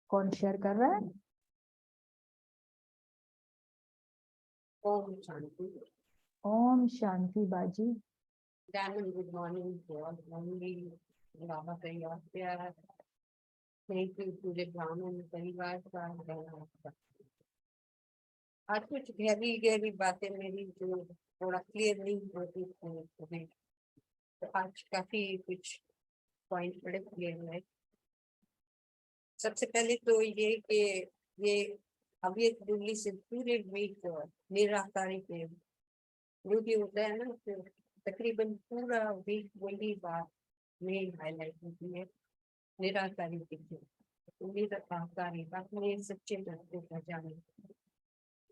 कौन शेयर कर रहा है? ओम शांति। ओम शांति बाजी। Diamond good morning. बाबा का याद प्यार। थैंक यू पूरे ब्राह्मण परिवार का धन्यवाद। आज कुछ गहरी गहरी बातें मेरी जो थोड़ा क्लियर नहीं होती थी, तो आज काफी कुछ पॉइंट बड़े क्लियर हुए। सबसे पहले तो ये कि ये अभी दिल्ली से पूरे वीक निराकारी पे जो भी होता है ना, तो तकरीबन पूरा वीक वही बात मेन हाईलाइट होती है, निराकारी की। तो निराकारी अपने सच्चे दर्द को जाने।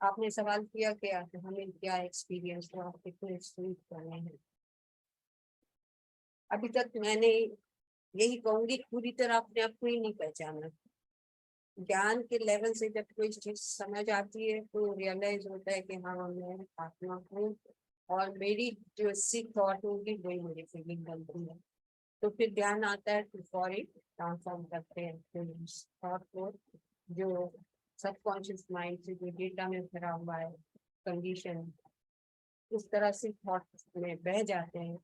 आपने सवाल किया कि हमें क्या एक्सपीरियंस हुआ, आप कितने स्वीट करने हैं। अभी तक मैंने यही कहूंगी, पूरी तरह अपने आप को ही नहीं पहचाना। ज्ञान के लेवल से जब कोई चीज समझ आती है तो रियलाइज होता है कि हाँ, मैं आत्मा हूँ और मेरी जो सिक थॉट होगी वही मेरी फीलिंग बनती है। तो फिर ध्यान आता है तो फॉरी ट्रांसफॉर्म करते हैं थॉट को, जो सबकॉन्शियस माइंड से जो डेटा में भरा हुआ है कंडीशन, उस तरह से थॉट में बह जाते हैं,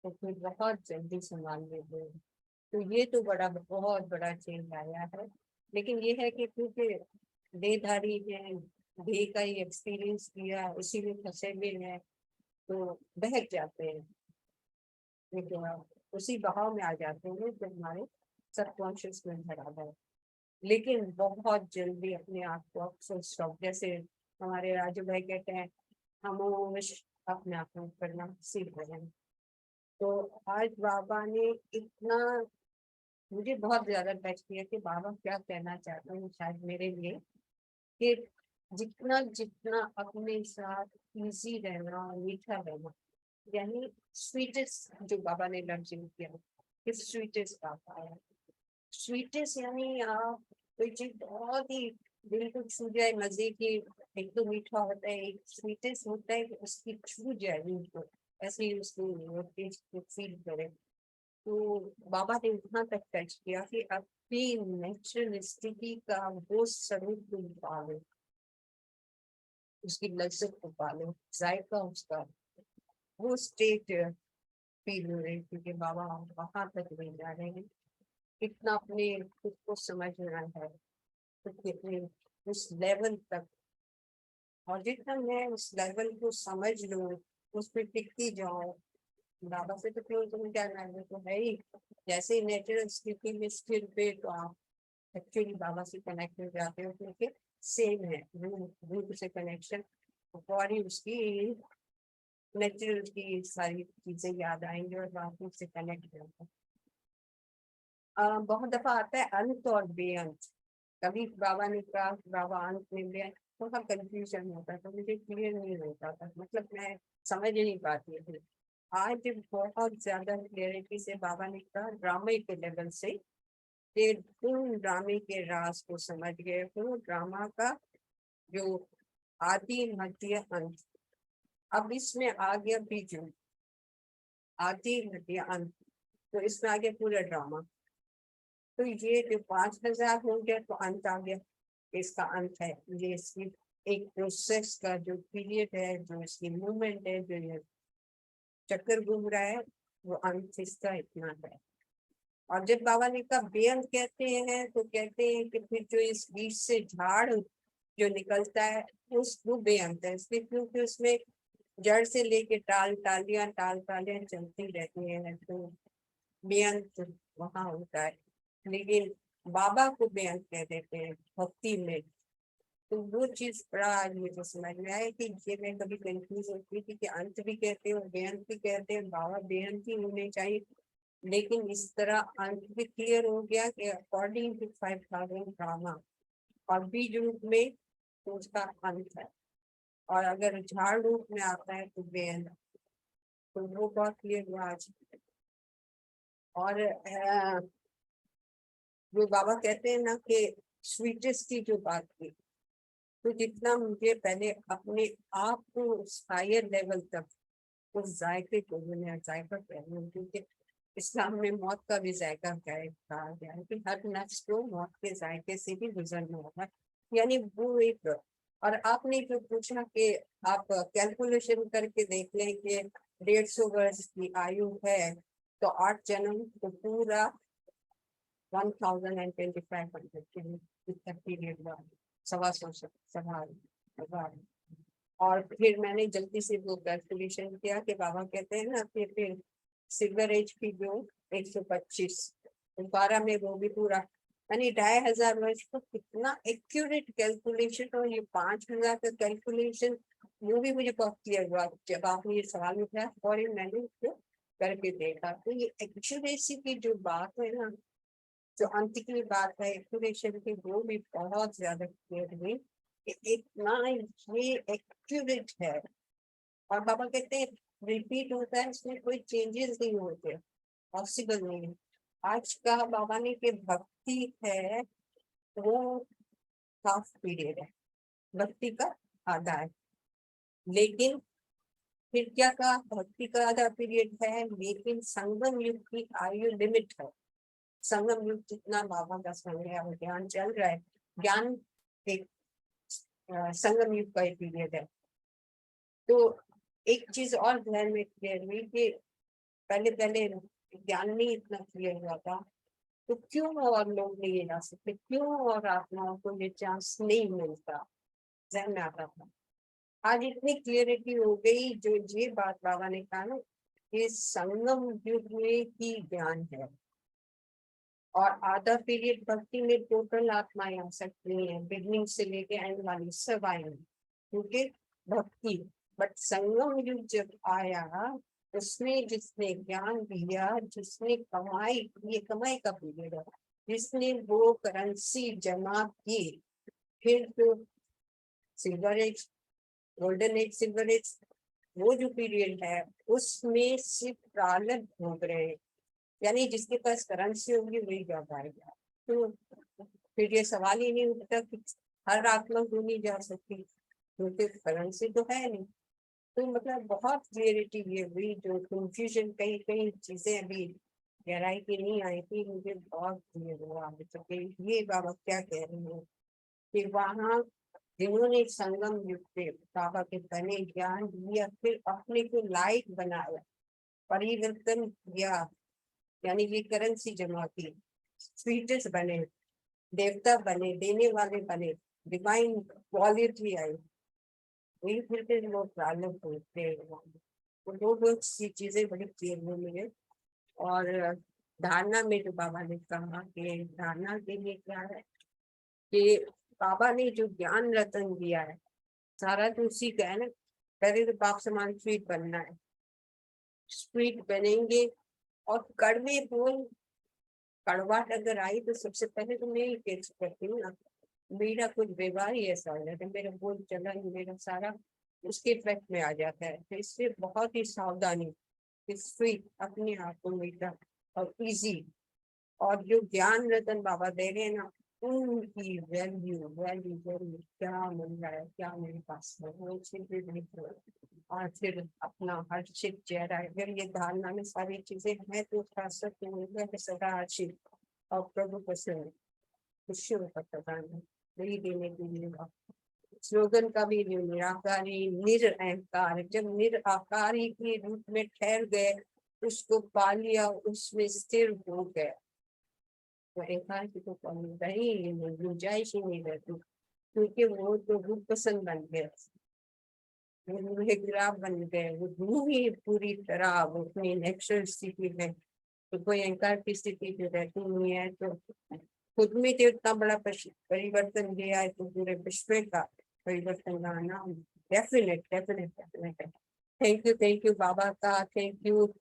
तो फिर बहुत जल्दी संभाल लेते हैं। तो ये तो बहुत बड़ा चेंज आया है। लेकिन ये है कि क्योंकि देहधारी है, देह का ही एक्सपीरियंस किया, उसी में फंसे हुए हैं, तो बहक जाते हैं, उसी बहाव में आ जाते हैं जो हमारे सबकॉन्शियस में भरा है। लेकिन बहुत जल्दी अपने आप को अक्सर स्टॉप, जैसे हमारे राजू भाई कहते हैं, खामोश अपने आप को करना सीख रहे हैं। तो आज बाबा ने इतना मुझे बहुत ज्यादा टच किया कि बाबा क्या कहना चाहते हैं शायद मेरे लिए, कि जितना जितना अपने साथ इजी रहना और मीठा रहना, यानी स्वीटेस्ट जो बाबा ने लफ्ज यूज किया कि स्वीटेस्ट बाबा है। स्वीटेस्ट यानी आप कोई चीज बहुत ही दिल को छू जाए, मजे की, एक तो मीठा होता है, एक स्वीटेस्ट होता है कि उसकी छू जाए दिल को, ऐसे ही उसको टेस्ट को फील करे। तो बाबा ने वहां तक टच किया कि अपनी नेचुरल स्थिति का वो स्वरूप तुम पालो, उसकी लज्जत को पालो, जायका उसका, वो स्टेट फील हो रही, क्योंकि बाबा वहां तक ले जा रहे हैं। कितना अपने खुद को समझना है, खुद के अपने उस लेवल तक, और जितना मैं उस लेवल को समझ लूँ, उस पर टिकती जाऊं, बाबा से तो क्यों तुम क्या नाम तो है ही। जैसे ही नेचुरल स्थिति में स्थिर पे, तो आप एक्चुअली बाबा से कनेक्ट हो जाते हो, क्योंकि सेम है रूप से कनेक्शन। बॉडी उसकी नेचुरल की सारी चीजें याद आएंगी और बाकी से कनेक्ट होगा। बहुत दफा आता है अंत और बेअंत। कभी बाबा ने कहा बाबा अंत में बेअंत, थोड़ा कंफ्यूजन होता था, मुझे क्लियर नहीं होता था, मतलब मैं समझ नहीं पाती थी। आज बहुत ज्यादा क्लियरिटी से बाबा ने कहा ड्रामे के लेवल से, कि तुम ड्रामे के राज को समझ गए हो, ड्रामा का जो आदि मध्य अंत। अब इसमें आ गया बीजू, आदि मध्य अंत, तो इसमें आ गया पूरा ड्रामा। तो ये जो 5000 हो गया तो अंत आ गया, इसका अंत है। ये इसकी एक प्रोसेस का जो पीरियड है, जो इसकी मूवमेंट है, जो ये चक्कर घूम रहा है, वो अंत इसका इतना है। और जब बाबा ने कहा बेअंत कहते हैं, तो कहते हैं कि फिर जो इस बीच से झाड़ जो निकलता है, उस वो बेअंत है, इसलिए क्योंकि उसमें जड़ से लेके टालियां चलती रहती है, तो बेअंत वहां होता है। लेकिन बाबा को बेअंत कह देते हैं भक्ति में। तो वो चीज बड़ा मुझे समझ में आया कि ये मैं कभी कंफ्यूज होती थी कि अंत भी कहते हैं और बेअंत भी कहते हैं, बाबा बेअंत ही होने चाहिए। लेकिन इस तरह अंत भी क्लियर हो गया कि अकॉर्डिंग टू 5000 ड्रामा, और बीज रूप में तो उसका अंत है, और अगर झाड़ रूप में आता है तो बेअंत। तो वो बहुत क्लियर हुआ आज। और जो बाबा कहते हैं ना कि स्वीटेस्ट की जो बात की, तो जितना मुझे पहले अपने आप को उस हायर लेवल तक उस जायके को, मैंने जायका कह रही हूँ, क्योंकि इस्लाम में मौत का भी जायका कहा गया है कि हर नफ्स को मौत के जायके से भी गुजरना होगा, यानी वो एक। और आपने जो पूछा कि आप कैलकुलेशन करके देख लें कि 150 वर्ष की आयु है, तो 8 जन्म तो पूरा 1025 पीरियड हुआ, 125 और फिर मैंने जल्दी से वो कैलकुलेशन किया कि बाबा कहते हैं ना कि फिर सिल्वर एज की जो 125 12 में वो भी पूरा, यानी 2500 वर्ष को कितना एक्यूरेट कैलकुलेशन। और ये 5000 का कैलकुलेशन वो भी मुझे बहुत क्लियर हुआ जब आपने ये सवाल उठाया और ये मैंने उसको करके देखा। तो ये एक्यूरेसी की जो बात है ना, जो अंत की बात है एक्यूरेशन की, वो भी बहुत ज्यादा क्लियर हुई कि इतना ये एक्यूरेट है। और बाबा कहते हैं रिपीट होता है, इसमें कोई चेंजेस नहीं होते, पॉसिबल नहीं है। आज का बाबा ने कि भक्ति है वो हाफ पीरियड है, भक्ति का आधा है। लेकिन फिर क्या कहा, भक्ति का आधा पीरियड है, लेकिन संगम युग की आयु लिमिट है। संगम युग जितना बाबा का समय है, ज्ञान चल रहा है, ज्ञान एक संगम युग का पीरियड है। तो एक चीज और ध्यान में क्लियर हुई कि पहले पहले ज्ञान नहीं इतना क्लियर हुआ था, तो क्यों और लोग नहीं जा सकते, क्यों और आत्माओं को ये चांस नहीं मिलता, जहन में आता था। आज इतनी क्लियरिटी हो गई, जो ये बात बाबा ने कहा ना कि संगम युग में ही ज्ञान है। और आधा पीरियड भक्ति में टोटल आत्माएं आ सकती हैं, बिगनिंग से लेके एंड वाली सब आएंगी, क्योंकि भक्ति। बट संगम युग जब आया, उसमें जिसने ज्ञान दिया, जिसने कमाई, ये कमाई का पीरियड है, जिसने वो करेंसी जमा की, फिर तो silver age, golden age, silver age, वो जो पीरियड है उसमें सिर्फ प्रारब्ध भोग रहे हैं, यानी जिसके पास करेंसी होगी वही जा पाएगा। तो फिर ये सवाल ही नहीं उठता कि हर आत्मा क्यों नहीं जा सकती, क्योंकि करेंसी तो है नहीं। तो मतलब बहुत क्लियरिटी ये हुई, जो कंफ्यूजन कई कई चीजें अभी गहराई की नहीं आई थी, मुझे बहुत क्लियर हुआ अभी तक कि ये बाबा क्या कह रहे हैं कि वहाँ जिन्होंने संगम युग से बाबा के बने ज्ञान दिया, फिर अपने को लाइट बनाया, परिवर्तन किया, यानी ये करेंसी जमा की, स्वीटर्स बने, देवता बने, देने वाले बने, डिवाइन क्वालिटी आई, वही फिर वो प्रारंभ होते हैं। तो दो सी चीजें बड़ी क्लियर हुई मुझे। और धारणा में जो बाबा ने कहा कि धारणा के लिए क्या है कि बाबा ने जो ज्ञान रतन दिया है, सारा तो उसी का है ना। पहले तो बाप समान स्वीट बनना है, स्वीट बनेंगे। और कड़वे बोल, कड़वाहट अगर आई तो सबसे पहले तो मैं ही टेस्ट करती हूँ ना, मेरा कुछ व्यवहार ही ऐसा हो जाता है, मेरा बोल चलन मेरा सारा उसके इफेक्ट में आ जाता है। तो इससे बहुत ही सावधानी, स्वीट अपने आप को मीठा और इजी। और जो ज्ञान रतन बाबा दे रहे हैं ना, उनकी वैल्यू वैल्यू वैल्यू क्या मिल रहा है, क्या मेरे पास है, वो चीजें नहीं। और फिर अपना हर्षित चेहरा, अगर ये धारणा में सारी चीजें हैं तो सदा हर्षित और प्रभु प्रसन्न, खुशियों का प्रदान है, वही देने के लिए स्लोगन का भी निराकारी निरअहकार, जब निराकारी के रूप में ठहर गए, उसको पा लिया, उसमें स्थिर हो गए, तो अहंकार की तो कमी गुंजाइश ही नहीं रहती, क्योंकि वो तो रूप पसंद बन गए, वो गुलाब बन गए, वो धूम ही पूरी तरह वो अपनी नेचुरल स्थिति में। तो कोई अहंकार की स्थिति जो रहती नहीं है, तो खुद में तो इतना बड़ा परिवर्तन दिया है, तो पूरे विश्व का परिवर्तन लाना डेफिनेट डेफिनेट डेफिनेट है। थैंक यू बाबा का, थैंक यू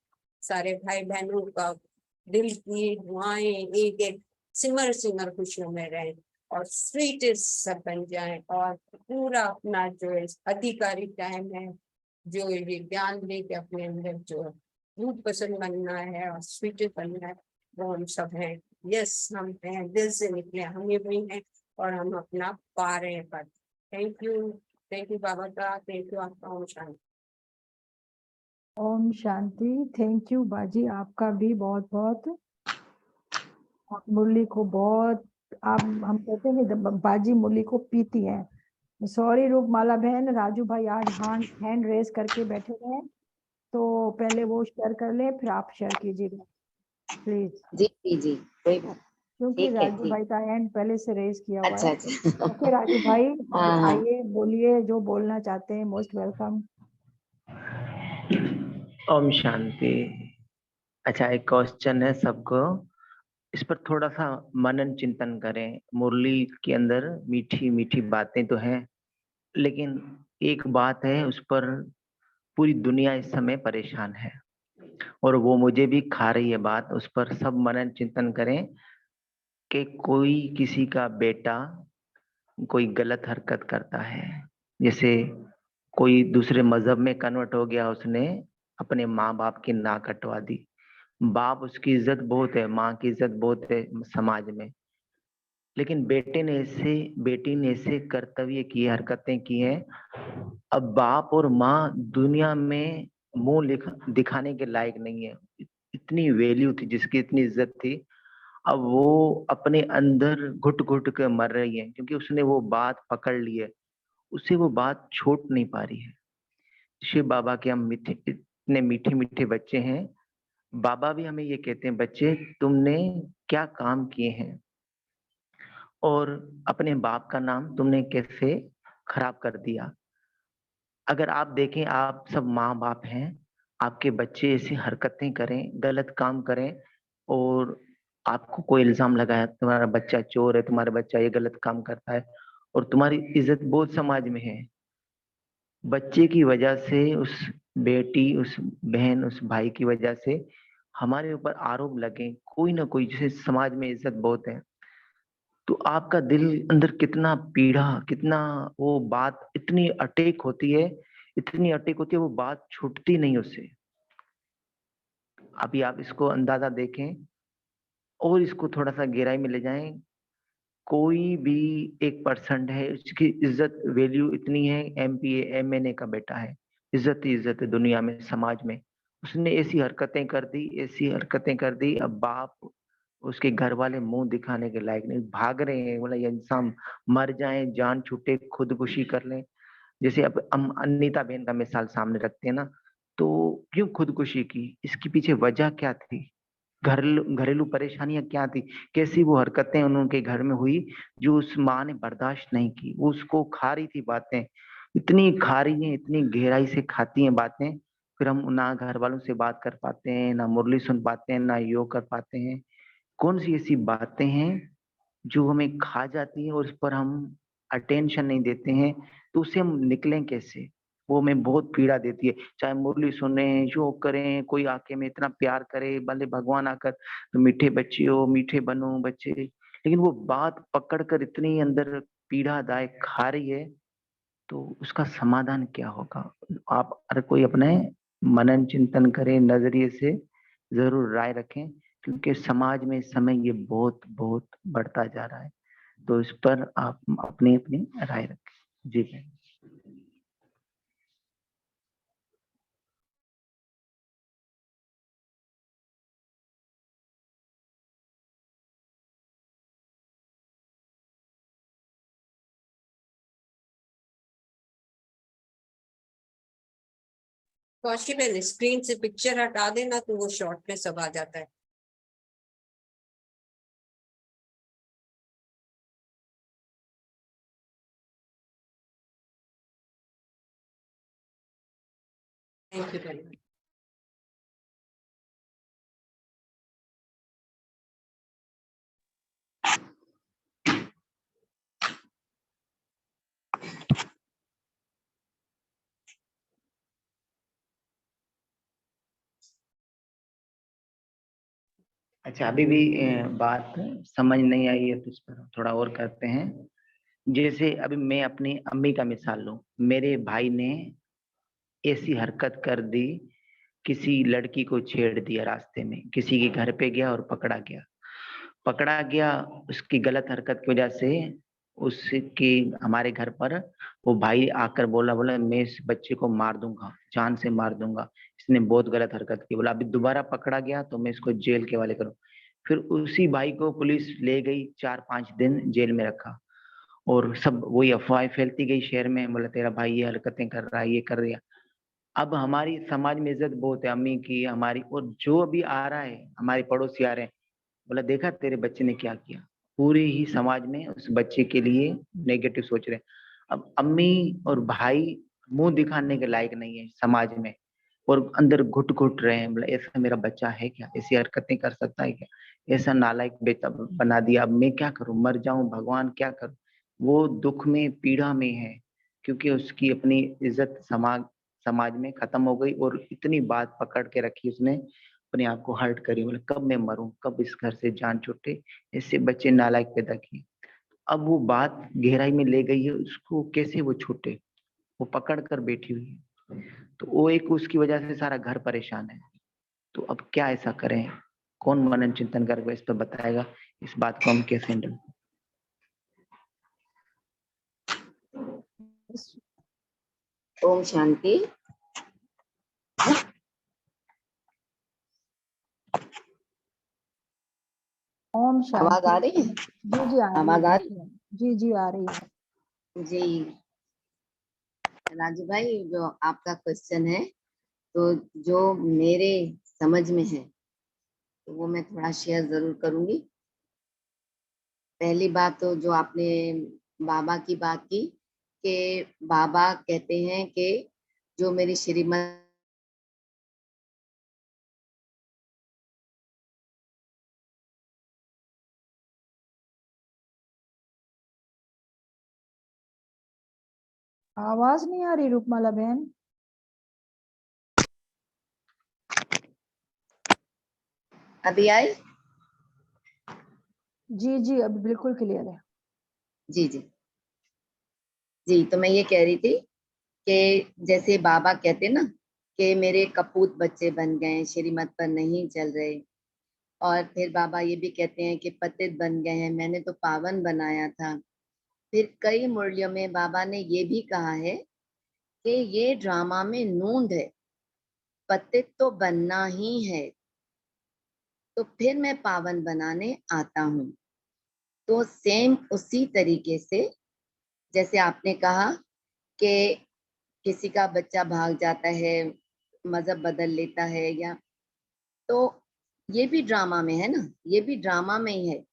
सारे भाई बहनों का। दिल की दुआएं एक एक सिमर सिमर खुशियों में रहे और स्वीट सब बन जाए, और पूरा अपना जो अधिकारी टाइम है, जो ये ज्ञान लेके अपने अंदर जो रूप पसंद बनना है और स्वीट बनना है, वो हम सब हैं। यस, हम हैं, दिल से निकले हम ये भी हैं, और हम अपना पा रहे हैं पर। थैंक यू बाबा का, थैंक यू आपका। ओम शांति। ओम शांति। थैंक यू बाजी, आपका भी बहुत बहुत। आप मुरली को बहुत, आप, हम कहते हैं कि बाजी मुरली को पीती है। सॉरी रूपमाला बहन, राजू भाई आज हैंड रेस करके बैठे हुए हैं, तो पहले वो शेयर कर ले, फिर आप शेयर कीजिएगा प्लीज, जी जी जी, कोई बात। क्योंकि ठीक है, राजू ठीक। भाई का हैंड पहले से रेस किया हुआ अच्छा है। अच्छा। ओके राजू भाई, हाँ हाँ। आइए बोलिए जो बोलना चाहते हैं, मोस्ट वेलकम। ओम शांति। अच्छा, एक क्वेश्चन है सबको, इस पर थोड़ा सा मनन चिंतन करें। मुरली के अंदर मीठी मीठी बातें तो हैं, लेकिन एक बात है उस पर पूरी दुनिया इस समय परेशान है, और वो मुझे भी खा रही है बात। उस पर सब मनन चिंतन करें कि कोई किसी का बेटा कोई गलत हरकत करता है, जैसे कोई दूसरे मजहब में कन्वर्ट हो गया, उसने अपने माँ बाप की नाक कटवा दी। बाप उसकी इज्जत बहुत है, माँ की इज्जत बहुत है समाज में, लेकिन बेटी ने ऐसे कर्तव्य किए, हरकतें की हैं। अब बाप और माँ दुनिया में दिखाने के लायक नहीं है। इतनी वैल्यू थी जिसकी, इतनी इज्जत थी, अब वो अपने अंदर घुट घुट के मर रही है, क्योंकि उसने वो बात पकड़ ली है, उसे वो बात छूट नहीं पा रही है। शिव बाबा के हम इतने मीठे मीठे बच्चे हैं, बाबा भी हमें ये कहते हैं, बच्चे तुमने क्या काम किए हैं और अपने बाप का नाम तुमने कैसे खराब कर दिया। अगर आप देखें, आप सब माँ बाप हैं, आपके बच्चे ऐसी हरकतें करें, गलत काम करें, और आपको कोई इल्जाम लगाया तुम्हारा बच्चा चोर है, तुम्हारा बच्चा ये गलत काम करता है, और तुम्हारी इज्जत बहुत समाज में है, बच्चे की वजह से, उस बेटी, उस बहन, उस भाई की वजह से हमारे ऊपर आरोप लगे कोई ना कोई, जैसे समाज में इज्जत बहुत है, तो आपका दिल अंदर कितना पीड़ा, कितना वो बात इतनी अटेक होती है, इतनी अटेक होती है, वो बात छूटती नहीं उससे। अभी आप इसको अंदाजा देखें और इसको थोड़ा सा गहराई में ले जाएं। कोई भी 1% है, उसकी इज्जत वैल्यू इतनी है, एमपीए एमएनए का बेटा है, इज्जत ही इज्जत है दुनिया में, समाज में। उसने ऐसी हरकतें कर दी, ऐसी हरकतें कर दी, अब बाप, उसके घर वाले मुंह दिखाने के लायक नहीं, भाग रहे हैं, बोला ये इंसान मर जाए, जान छूटे, खुदकुशी कर लें। जैसे अब हम अनीता बहन का मिसाल सामने रखते हैं ना, तो क्यों खुदकुशी की, इसके पीछे वजह क्या थी, घरेलू परेशानियां क्या थी, कैसी वो हरकतें उनके घर में हुई जो उस माँ ने बर्दाश्त नहीं की, वो उसको खा रही थी बातें, इतनी खा रही है, इतनी गहराई से खाती हैं बातें, फिर हम ना घर वालों से बात कर पाते हैं, ना मुरली सुन पाते हैं, ना योग कर पाते हैं। कौन सी ऐसी बातें हैं जो हमें खा जाती है और उस पर हम अटेंशन नहीं देते हैं, तो उससे हम निकलें कैसे। वो हमें बहुत पीड़ा देती है, चाहे मुरली सुने, योग करें, कोई आके में इतना प्यार करे, भले भगवान आकर तो मीठे बच्चे हो, मीठे बनो बच्चे, लेकिन वो बात पकड़ कर इतनी अंदर पीड़ादायक खा रही है, तो उसका समाधान क्या होगा। आप हर कोई अपने मनन चिंतन करें, नजरिए से जरूर राय रखें, क्योंकि समाज में इस समय ये बहुत बहुत बढ़ता जा रहा है, तो इस पर आप अपनी अपनी राय रखें। जी बहन। पॉसिबल स्क्रीन से पिक्चर हटा देना तो वो शॉर्ट में सब आ जाता है। Thank you very much. अच्छा, अभी भी बात समझ नहीं आई है, तो इस पर थोड़ा और करते हैं। जैसे अभी मैं अपनी अम्मी का मिसाल लूं, मेरे भाई ने ऐसी हरकत कर दी, किसी लड़की को छेड़ दिया, रास्ते में किसी के घर पे गया और पकड़ा गया, उसकी गलत हरकत की वजह से उसके हमारे घर पर वो भाई आकर बोला मैं इस बच्चे को मार दूंगा, जान से मार दूंगा, इसने बहुत गलत हरकत की। बोला अभी दोबारा पकड़ा गया तो मैं इसको जेल के वाले करूँ। फिर उसी भाई को पुलिस ले गई, 4-5 दिन जेल में रखा, और सब वही अफवाहें फैलती गई शहर में। बोला तेरा भाई ये हरकतें कर रहा है, ये कर रहा है। अब हमारी समाज में इज्जत बहुत है अम्मी की, हमारी, और जो अभी आ रहा है हमारे पड़ोसी आ रहे हैं, बोला देखा तेरे बच्चे ने क्या किया। पूरे ही समाज में उस बच्चे के लिए नेगेटिव सोच रहे हैं। अब अम्मी और भाई मुंह दिखाने के लायक नहीं है समाज में, और अंदर घुट घुट रहे हैं। बोला ऐसा मेरा बच्चा है क्या, ऐसी हरकतें कर सकता है क्या, ऐसा नालायक बेटा बना दिया, अब मैं क्या करूं, मर जाऊं भगवान, क्या करूं। वो दुख में पीड़ा में है, क्योंकि उसकी अपनी इज्जत समाज समाज में खत्म हो गई, और इतनी बात पकड़ के रखी उसने, अपने आप को हर्ट करी। मतलब कब मैं मरूं, कब इस घर से जान छूटे, इससे बच्चे नालायक पैदा किए। अब वो बात गहराई में ले गई है, उसको कैसे वो छूटे, वो पकड़ कर बैठी हुई है। तो वो एक उसकी वजह से सारा घर परेशान है। तो अब क्या ऐसा करें, कौन मनन चिंतन करके इस पर बताएगा, इस बात को हम कैसे हैंडल। ओम शांति। ओम आवाज आ शांति। रही है? जी जी आ रही आवाज आ है। रही जी जी आ रही है। है? जी राजू भाई, जो आपका क्वेश्चन है, तो जो मेरे समझ में है तो वो मैं थोड़ा शेयर जरूर करूंगी। पहली बात तो जो आपने बाबा की बात की, कि बाबा कहते हैं कि जो मेरी श्रीमत आवाज नहीं आ रही रूपमाला बहन। अभी आई? जी जी अभी बिल्कुल क्लियर है। जी जी जी, तो मैं ये कह रही थी कि जैसे बाबा कहते ना कि मेरे कपूत बच्चे बन गए, श्रीमत पर नहीं चल रहे। और फिर बाबा ये भी कहते हैं कि पतित बन गए हैं, मैंने तो पावन बनाया था। फिर कई मुरलियों में बाबा ने ये भी कहा है कि ये ड्रामा में नूंद है, पतित तो बनना ही है, तो फिर मैं पावन बनाने आता हूँ। तो सेम उसी तरीके से जैसे आपने कहा कि किसी का बच्चा भाग जाता है, मजहब बदल लेता है, या तो ये भी ड्रामा में है ना, ये भी ड्रामा में ही है।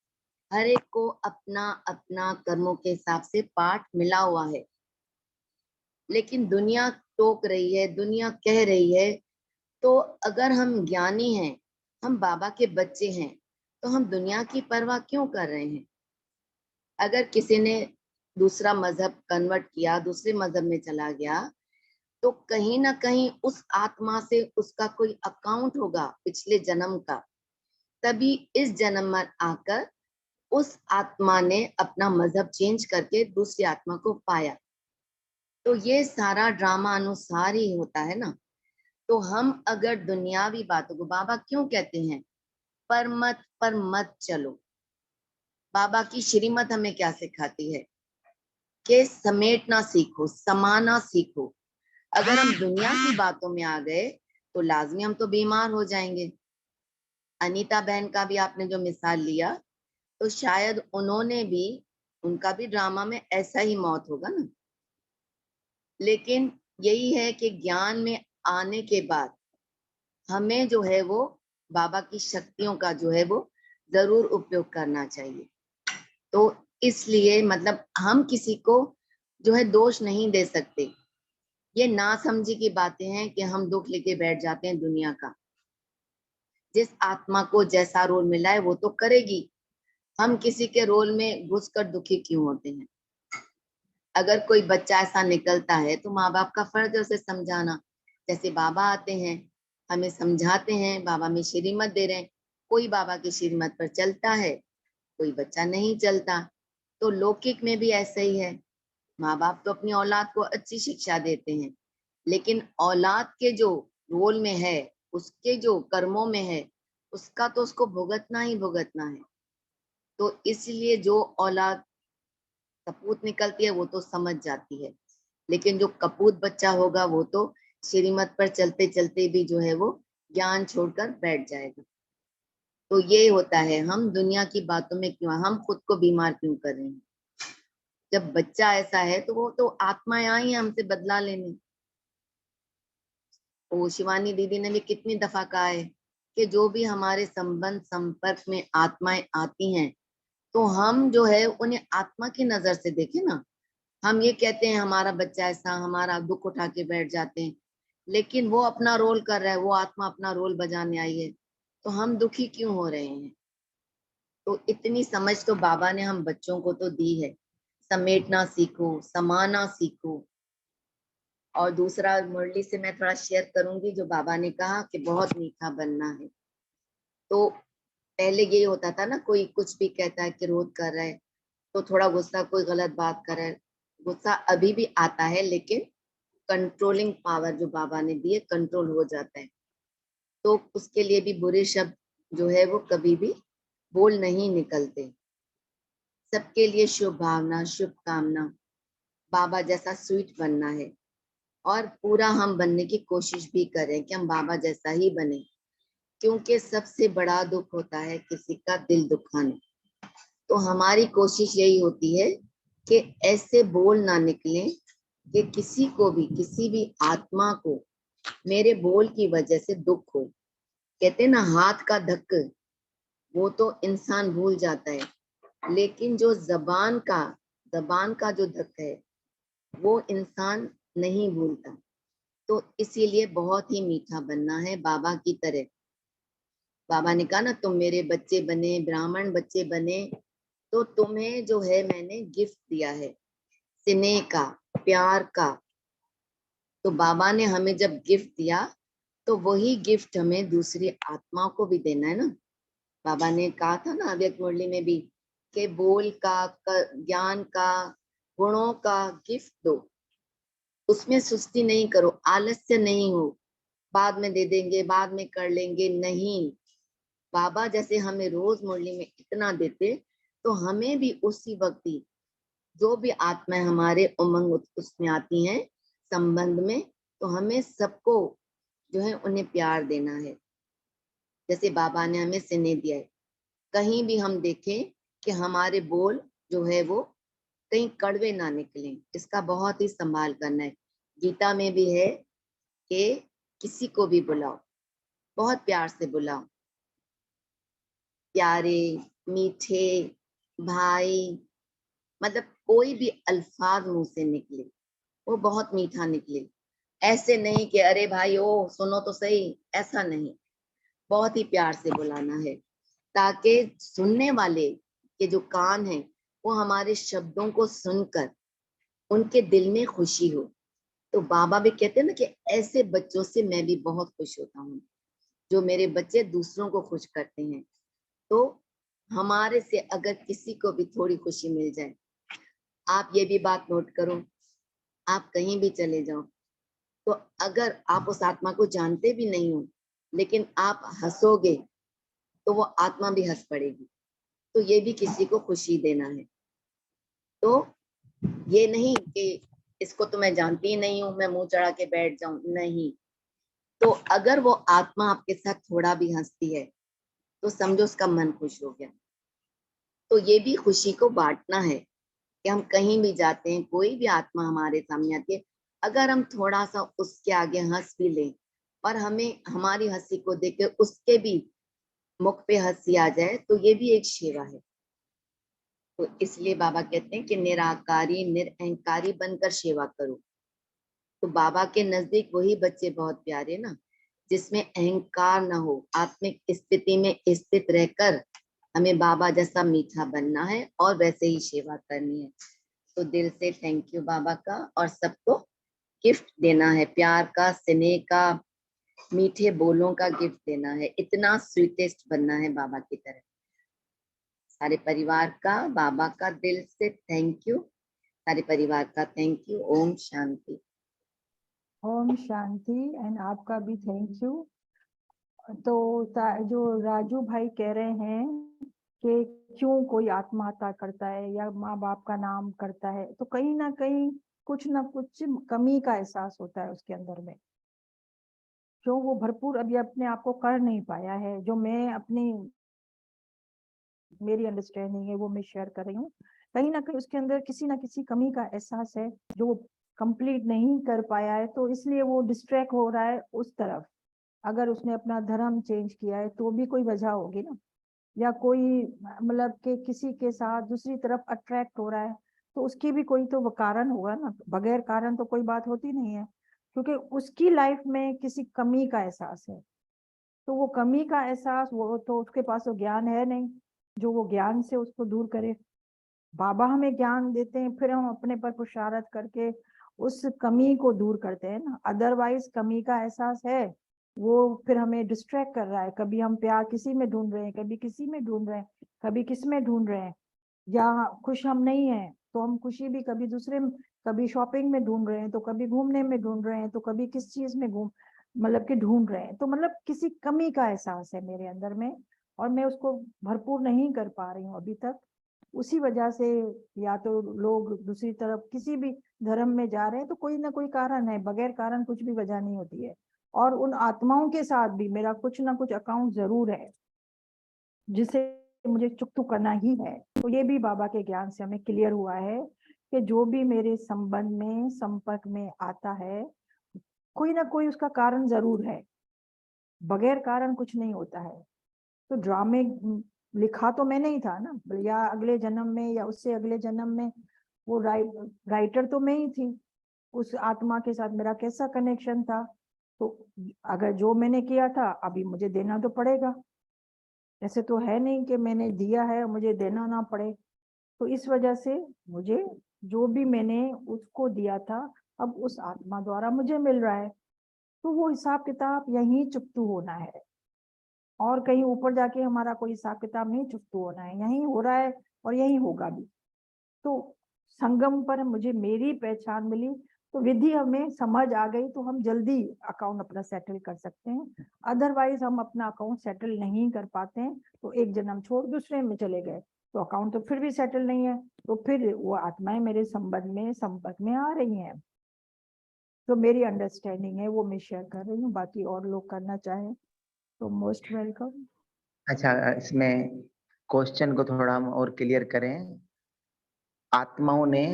हर एक को अपना अपना कर्मों के हिसाब से पाठ मिला हुआ है। लेकिन दुनिया टोक रही है, दुनिया कह रही है, तो अगर हम ज्ञानी हैं, हम बाबा के बच्चे हैं, तो हम दुनिया की परवाह क्यों कर रहे हैं? अगर किसी ने दूसरा मजहब कन्वर्ट किया, दूसरे मजहब में चला गया, तो कहीं ना कहीं उस आत्मा से उसका कोई अकाउंट होगा पिछले जन्म का। तभी इस जन्म में आकर उस आत्मा ने अपना मजहब चेंज करके दूसरी आत्मा को पाया। तो ये सारा ड्रामा अनुसार ही होता है ना। तो हम अगर दुनियावी बातों को, बाबा क्यों कहते हैं पर मत चलो, बाबा की श्रीमत हमें क्या सिखाती है कि समेटना सीखो, समाना सीखो। अगर हम दुनिया की बातों में आ गए तो लाजमी हम तो बीमार हो जाएंगे। अनीता बहन का भी आपने जो मिसाल लिया, तो शायद उन्होंने भी, उनका भी ड्रामा में ऐसा ही मौत होगा ना। लेकिन यही है कि ज्ञान में आने के बाद हमें जो है वो बाबा की शक्तियों का जो है वो जरूर उपयोग करना चाहिए। तो इसलिए मतलब हम किसी को जो है दोष नहीं दे सकते। ये नासमझी की बातें हैं कि हम दुख लेके बैठ जाते हैं दुनिया का। जिस आत्मा को जैसा रोल मिला है वो तो करेगी। हम किसी के रोल में घुसकर दुखी क्यों होते हैं? अगर कोई बच्चा ऐसा निकलता है तो माँ बाप का फर्ज है उसे समझाना। जैसे बाबा आते हैं, हमें समझाते हैं, बाबा में श्रीमत दे रहे हैं। कोई बाबा की श्रीमत पर चलता है, कोई बच्चा नहीं चलता। तो लौकिक में भी ऐसा ही है। माँ बाप तो अपनी औलाद को अच्छी शिक्षा देते हैं, लेकिन औलाद के जो रोल में है, उसके जो कर्मों में है, उसका तो उसको भुगतना ही भुगतना है। तो इसलिए जो औलाद सपूत निकलती है वो तो समझ जाती है, लेकिन जो कपूत बच्चा होगा वो तो श्रीमत पर चलते चलते भी जो है वो ज्ञान छोड़कर बैठ जाएगा। तो ये होता है, हम दुनिया की बातों में क्यों, हम खुद को बीमार क्यों कर रहे हैं। जब बच्चा ऐसा है तो वो तो आत्माएं आई हैं हमसे बदला लेने। वो शिवानी दीदी ने भी कितनी दफा कहा है कि जो भी हमारे संबंध संपर्क में आत्माएं आती हैं तो हम जो है उन्हें आत्मा की नजर से देखें ना। हम ये कहते हैं हमारा बच्चा ऐसा, हमारा दुख उठा के बैठ जाते हैं, लेकिन वो अपना रोल कर रहा है, वो आत्मा अपना रोल बजाने आई है, तो हम दुखी क्यों हो रहे हैं। तो इतनी समझ तो बाबा ने हम बच्चों को तो दी है, समेटना सीखो, समाना सीखो। और दूसरा मुरली से मैं थोड़ा शेयर करूंगी, जो बाबा ने कहा कि बहुत मीठा बनना है। तो पहले ये होता था ना, कोई कुछ भी कहता है, क्रोध कर रहा है तो थोड़ा गुस्सा, कोई गलत बात कर रहा है, गुस्सा अभी भी आता है, लेकिन कंट्रोलिंग पावर जो बाबा ने दी है, कंट्रोल हो जाता है। तो उसके लिए भी बुरे शब्द जो है वो कभी भी बोल नहीं निकलते। सबके लिए शुभ भावना, शुभकामना, बाबा जैसा स्वीट बनना है। और पूरा हम बनने की कोशिश भी करें कि हम बाबा जैसा ही बने, क्योंकि सबसे बड़ा दुख होता है किसी का दिल दुखाना। तो हमारी कोशिश यही होती है कि ऐसे बोल ना निकले कि किसी को भी, किसी भी आत्मा को मेरे बोल की वजह से दुख हो। कहते ना, हाथ का धक वो तो इंसान भूल जाता है, लेकिन जो जबान का जो धक है वो इंसान नहीं भूलता। तो इसीलिए बहुत ही मीठा बनना है बाबा की तरह। बाबा ने कहा ना, तुम मेरे बच्चे बने, ब्राह्मण बच्चे बने, तो तुम्हें जो है मैंने गिफ्ट दिया है स्नेह का, प्यार का। तो बाबा ने हमें जब गिफ्ट दिया तो वही गिफ्ट हमें दूसरी आत्माओं को भी देना है ना। बाबा ने कहा था ना अव्यक्त मुरली में भी कि बोल का, ज्ञान का, गुणों का गिफ्ट दो, उसमें सुस्ती नहीं करो, आलस्य नहीं हो, बाद में दे देंगे, बाद में कर लेंगे, नहीं। बाबा जैसे हमें रोज मुरली में इतना देते, तो हमें भी उसी वक्त ही जो भी आत्माएं हमारे उमंग उसमें आती हैं संबंध में, तो हमें सबको जो है उन्हें प्यार देना है। जैसे बाबा ने हमें स्नेह दिया है, कहीं भी हम देखें कि हमारे बोल जो है वो कहीं कड़वे ना निकलें, इसका बहुत ही संभाल करना है। गीता में भी है कि किसी को भी बुलाओ, बहुत प्यार से बुलाओ, प्यारे, मीठे, भाई, मतलब कोई भी अल्फाज मुंह से निकले वो बहुत मीठा निकले। ऐसे नहीं कि अरे भाई ओ सुनो तो सही, ऐसा नहीं। बहुत ही प्यार से बुलाना है, ताकि सुनने वाले के जो कान हैं वो हमारे शब्दों को सुनकर उनके दिल में खुशी हो। तो बाबा भी कहते हैं ना कि ऐसे बच्चों से मैं भी बहुत खुश होता हूँ, जो मेरे बच्चे दूसरों को खुश करते हैं। तो हमारे से अगर किसी को भी थोड़ी खुशी मिल जाए, आप ये भी बात नोट करो, आप कहीं भी चले जाओ, तो अगर आप उस आत्मा को जानते भी नहीं हो, लेकिन आप हंसोगे तो वो आत्मा भी हंस पड़ेगी। तो ये भी किसी को खुशी देना है। तो ये नहीं कि इसको तो मैं जानती ही नहीं हूं, मैं मुंह चढ़ा के बैठ जाऊं, नहीं। तो अगर वो आत्मा आपके साथ थोड़ा भी हंसती है तो समझो उसका मन खुश हो गया। तो ये भी खुशी को बांटना है कि हम कहीं भी जाते हैं, कोई भी आत्मा हमारे सामने आती है, अगर हम थोड़ा सा उसके आगे हंस भी लें और हमें हमारी हंसी को देख के उसके भी मुख पे हंसी आ जाए, तो ये भी एक सेवा है। तो इसलिए बाबा कहते हैं कि निराकारी निरअहकारी बनकर सेवा करो। तो बाबा के नजदीक वही बच्चे बहुत प्यारे ना, जिसमें अहंकार ना हो, आत्मिक स्थिति में स्थित रहकर हमें बाबा जैसा मीठा बनना है और वैसे ही सेवा करनी है। तो दिल से थैंक यू बाबा का, और सबको गिफ्ट देना है, प्यार का, स्नेह का, मीठे बोलों का गिफ्ट देना है, इतना स्वीटेस्ट बनना है बाबा की तरह। सारे परिवार का बाबा का दिल से थैंक यू, सारे परिवार का थैंक यू। ओम शांति। ओम शांति। एंड आपका भी थैंक यू। तो जो राजू भाई कह रहे हैं कि क्यों कोई आत्महत्या करता है या माँ बाप का नाम करता है, तो कहीं ना कहीं कुछ ना कुछ कमी का एहसास होता है उसके अंदर में। क्यों वो भरपूर अभी अपने आप को कर नहीं पाया है, जो मैं अपनी मेरी अंडरस्टैंडिंग है वो मैं शेयर कर रही हूँ। कहीं ना कहीं उसके अंदर किसी ना किसी कमी का एहसास है जो वो कंप्लीट नहीं कर पाया है, तो इसलिए वो डिस्ट्रैक्ट हो रहा है उस तरफ। अगर उसने अपना धर्म चेंज किया है तो भी कोई वजह होगी ना, या कोई मतलब कि किसी के साथ दूसरी तरफ अट्रैक्ट हो रहा है तो उसकी भी कोई तो वो कारण होगा ना, बगैर कारण तो कोई बात होती नहीं है। क्योंकि उसकी लाइफ में किसी कमी का एहसास है, तो वो कमी का एहसास, वो तो उसके पास तो ज्ञान है नहीं जो वो ज्ञान से उसको दूर करे। बाबा हमें ज्ञान देते हैं, फिर हम अपने पर पुरुषार्थ करके उस कमी को दूर करते हैं ना। अदरवाइज कमी का एहसास है वो फिर हमें डिस्ट्रैक्ट कर रहा है। कभी हम प्यार किसी में ढूंढ रहे हैं, कभी किसी में ढूंढ रहे हैं, कभी किस में ढूंढ रहे हैं, या खुश हम नहीं हैं तो हम खुशी भी कभी दूसरे में, कभी शॉपिंग में ढूंढ रहे हैं, तो कभी घूमने में ढूंढ रहे हैं, तो कभी किस चीज में घूम मतलब कि ढूंढ रहे हैं। तो मतलब किसी कमी का एहसास है मेरे अंदर में, और मैं उसको भरपूर नहीं कर पा रही हूँ अभी तक। उसी वजह से या तो लोग दूसरी तरफ किसी भी धर्म में जा रहे हैं तो कोई ना कोई कारण है, बगैर कारण कुछ भी वजह नहीं होती है। और उन आत्माओं के साथ भी मेरा कुछ ना कुछ अकाउंट जरूर है जिसे मुझे चुकतू करना ही है। तो ये भी बाबा के ज्ञान से हमें क्लियर हुआ है कि जो भी मेरे संबंध में संपर्क में आता है कोई ना कोई उसका कारण जरूर है, बगैर कारण कुछ नहीं होता है। तो ड्रामे लिखा तो मैंने ही था ना, या अगले जन्म में या उससे अगले जन्म में वो राइटर तो मैं ही थी। उस आत्मा के साथ मेरा कैसा कनेक्शन था, तो अगर जो मैंने किया था अभी मुझे देना तो पड़ेगा। ऐसे तो है नहीं कि मैंने दिया है और मुझे देना ना पड़े। तो इस वजह से मुझे जो भी मैंने उसको दिया था अब उस आत्मा द्वारा मुझे मिल रहा है। तो वो हिसाब किताब यहीं चुकतू होना है, और कहीं ऊपर जाके हमारा कोई हिसाब किताब नहीं चुकतू होना है, यहीं हो रहा है और यहीं होगा भी। तो संगम पर मुझे मेरी पहचान मिली, तो विधि हमें समझ आ गई तो हम जल्दी अकाउंट अपना सेटल कर सकते हैं। अदरवाइज हम अपना अकाउंट सेटल नहीं कर पाते हैं, तो एक जन्म छोड़ दूसरे में चले गए तो अकाउंट तो फिर भी सेटल नहीं है, तो फिर वो आत्माएं मेरे संबंध में संपर्क में आ रही हैं। तो मेरी अंडरस्टैंडिंग है वो मैं शेयर कर रही हूँ, बाकी और लोग करना चाहें तो मोस्ट वेलकम। अच्छा, इसमें क्वेश्चन को थोड़ा हम और क्लियर करें। आत्माओं ने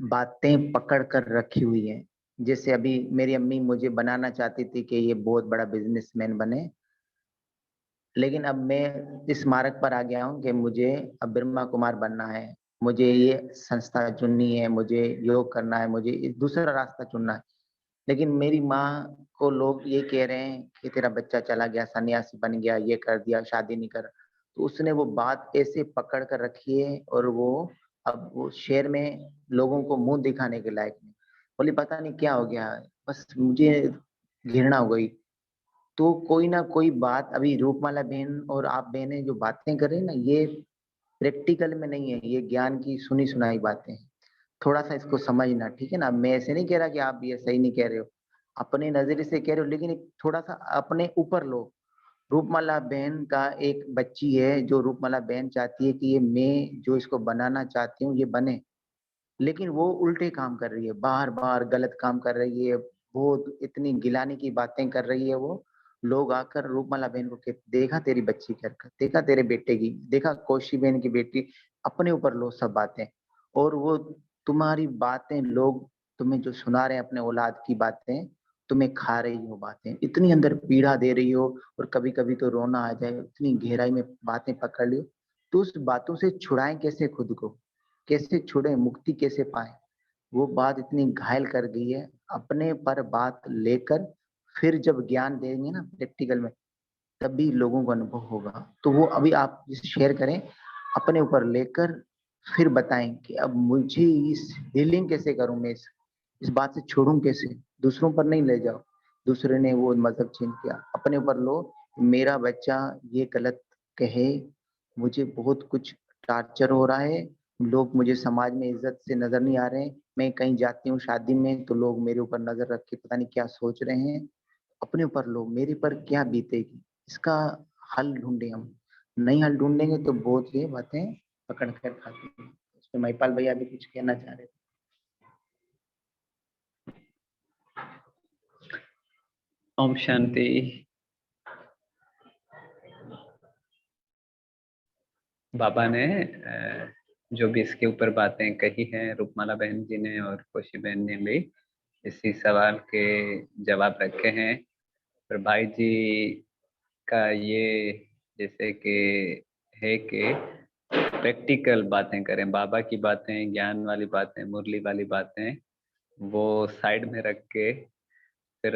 बातें पकड़ कर रखी हुई है। जैसे अभी मेरी अम्मी मुझे बनाना चाहती थी कि ये बहुत बड़ा बिजनेसमैन बने, लेकिन अब मैं इस मार्ग पर आ गया हूँ कि मुझे अब ब्रह्मा कुमार बनना है, मुझे ये संस्था चुननी है, मुझे योग करना है, मुझे दूसरा रास्ता चुनना है। लेकिन मेरी माँ को लोग ये कह रहे हैं कि तेरा बच्चा चला गया, सन्यासी बन गया, ये कर दिया, शादी नहीं कर। तो उसने वो बात ऐसे पकड़ कर रखी है और वो अब वो शहर में लोगों को मुंह दिखाने के लायक नहीं। बोली पता नहीं क्या हो गया, बस मुझे घृणा हो गई। तो कोई ना कोई बात अभी रूपमाला बहन और आप बहनें जो बातें कर रही हैं ना, ये प्रैक्टिकल में नहीं है, ये ज्ञान की सुनी सुनाई बातें हैं। थोड़ा सा इसको समझना, ठीक है ना। मैं ऐसे नहीं कह रहा कि आप ये सही नहीं कह रहे हो, अपने नजरिए से कह रहे हो, लेकिन एक थोड़ा सा अपने ऊपर लो। रूपमाला बहन का एक बच्ची है जो रूपमाला बहन चाहती है कि ये मैं जो इसको बनाना चाहती हूँ ये बने, लेकिन वो उल्टे काम कर रही है, बार बार गलत काम कर रही है, बहुत इतनी गिलानी की बातें कर रही है वो। लोग आकर रूपमाला बहन को कहते देखा तेरी बच्ची की हरकत, देखा तेरे बेटे की, देखा कौशी बहन की बेटी। अपने ऊपर लो सब बातें, और वो तुम्हारी बातें लोग तुम्हें जो सुना रहे हैं अपने औलाद की बातें, तुम्हें खा रही हो बातें, इतनी अंदर पीड़ा दे रही हो, और कभी कभी तो रोना आ जाए, इतनी गहराई में बातें पकड़ ली। तो उस बातों से छुड़ाएं कैसे खुद को, कैसे छुड़े, मुक्ति कैसे पाए। वो बात इतनी घायल कर गई है। अपने पर बात लेकर फिर जब ज्ञान देंगे ना प्रैक्टिकल में, तभी लोगों को अनुभव होगा। तो वो अभी आप जिसे शेयर करें, अपने ऊपर लेकर फिर बताएं कि अब मुझे इस हीलिंग कैसे करूं, मैं इस बात से छोड़ूं कैसे। दूसरों पर नहीं ले जाओ, दूसरे ने वो मजहब चेंज किया, अपने ऊपर लो। मेरा बच्चा ये गलत कहे, मुझे बहुत कुछ टार्चर हो रहा है, लोग मुझे समाज में इज्जत से नजर नहीं आ रहे हैं, मैं कहीं जाती हूँ शादी में तो लोग मेरे ऊपर नजर रख के पता नहीं क्या सोच रहे हैं। अपने ऊपर लो, मेरे पर क्या बीतेगी, इसका हल ढूंढे हम। नहीं हल ढूंढेंगे तो बहुत ये बातें पकड़ कर खाती हैं। उसमें महिपाल भैया भी कुछ कहना चाह रहे थे। ओम शांति। बाबा ने जो भी इसके ऊपर बातें कही हैं, रूपमाला बहन जी ने और खुशी बहन ने भी इसी सवाल के जवाब रखे हैं। पर भाई जी का ये जैसे कि है कि प्रैक्टिकल बातें करें, बाबा की बातें, ज्ञान वाली बातें, मुरली वाली बातें वो साइड में रख के फिर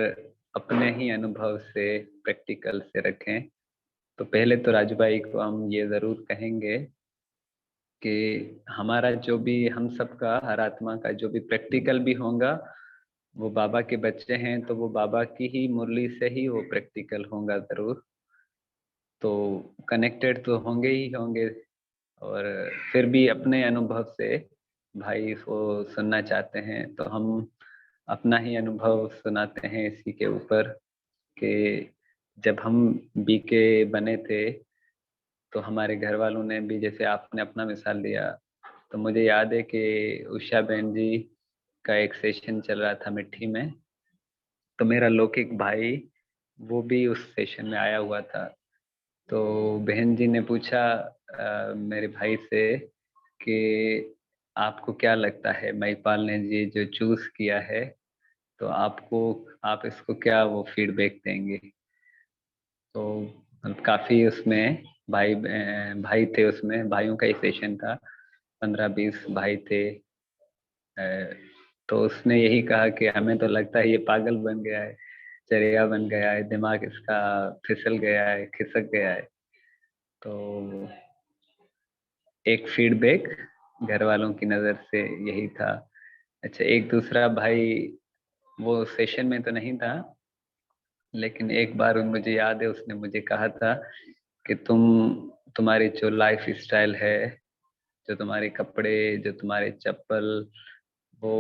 अपने ही अनुभव से प्रैक्टिकल से रखें। तो पहले तो राजू भाई को हम ये जरूर कहेंगे कि हमारा जो भी, हम सबका, हर आत्मा का जो भी प्रैक्टिकल भी होगा, वो बाबा के बच्चे हैं तो वो बाबा की ही मुरली से ही वो प्रैक्टिकल होगा जरूर। तो कनेक्टेड तो होंगे ही होंगे, और फिर भी अपने अनुभव से भाई को सुनना चाहते हैं तो हम अपना ही अनुभव सुनाते हैं इसी के ऊपर कि जब हम बीके बने थे तो हमारे घर वालों ने भी, जैसे आपने अपना मिसाल दिया, तो मुझे याद है कि उषा बहन जी का एक सेशन चल रहा था मिट्टी में, तो मेरा लौकिक भाई वो भी उस सेशन में आया हुआ था। तो बहन जी ने पूछा मेरे भाई से कि आपको क्या लगता है, महिपाल ने जी जो चूज किया है तो आपको, आप इसको क्या वो फीडबैक देंगे। तो काफी उसमें भाई थे, उसमें भाइयों का ही सेशन था, 15-20 भाई थे। तो उसने यही कहा कि हमें तो लगता है ये पागल बन गया है, चरिया बन गया है, दिमाग इसका फिसल गया है, खिसक गया है। तो एक फीडबैक घर वालों की नजर से यही था। अच्छा, एक दूसरा भाई वो सेशन में तो नहीं था, लेकिन एक बार मुझे याद है उसने मुझे कहा था कि तुम्हारी जो लाइफ स्टाइल है, जो तुम्हारे कपड़े, जो तुम्हारे चप्पल, वो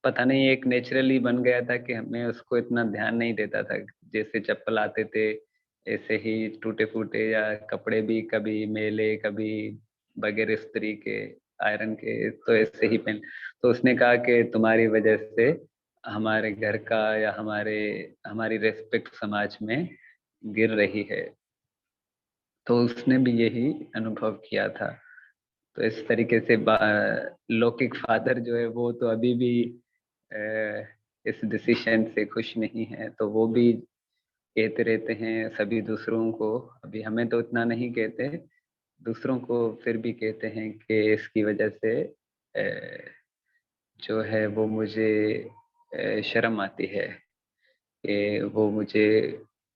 पता नहीं एक नेचुरली बन गया था कि हमें उसको इतना ध्यान नहीं देता था। जैसे चप्पल आते थे ऐसे ही टूटे फूटे, या कपड़े भी कभी मैले, कभी बगैर इस्त्री के, आयरन के, तो ऐसे ही पहन। तो उसने कहा कि तुम्हारी वजह से हमारे घर का या हमारी रेस्पेक्ट समाज में गिर रही है। तो उसने भी यही अनुभव किया था। तो इस तरीके से लौकिक फादर जो है वो तो अभी भी इस डिसीजन से खुश नहीं है, तो वो भी कहते रहते हैं सभी दूसरों को, अभी हमें तो उतना नहीं कहते, दूसरों को फिर भी कहते हैं कि इसकी वजह से जो है वो मुझे शर्म आती है कि वो मुझे,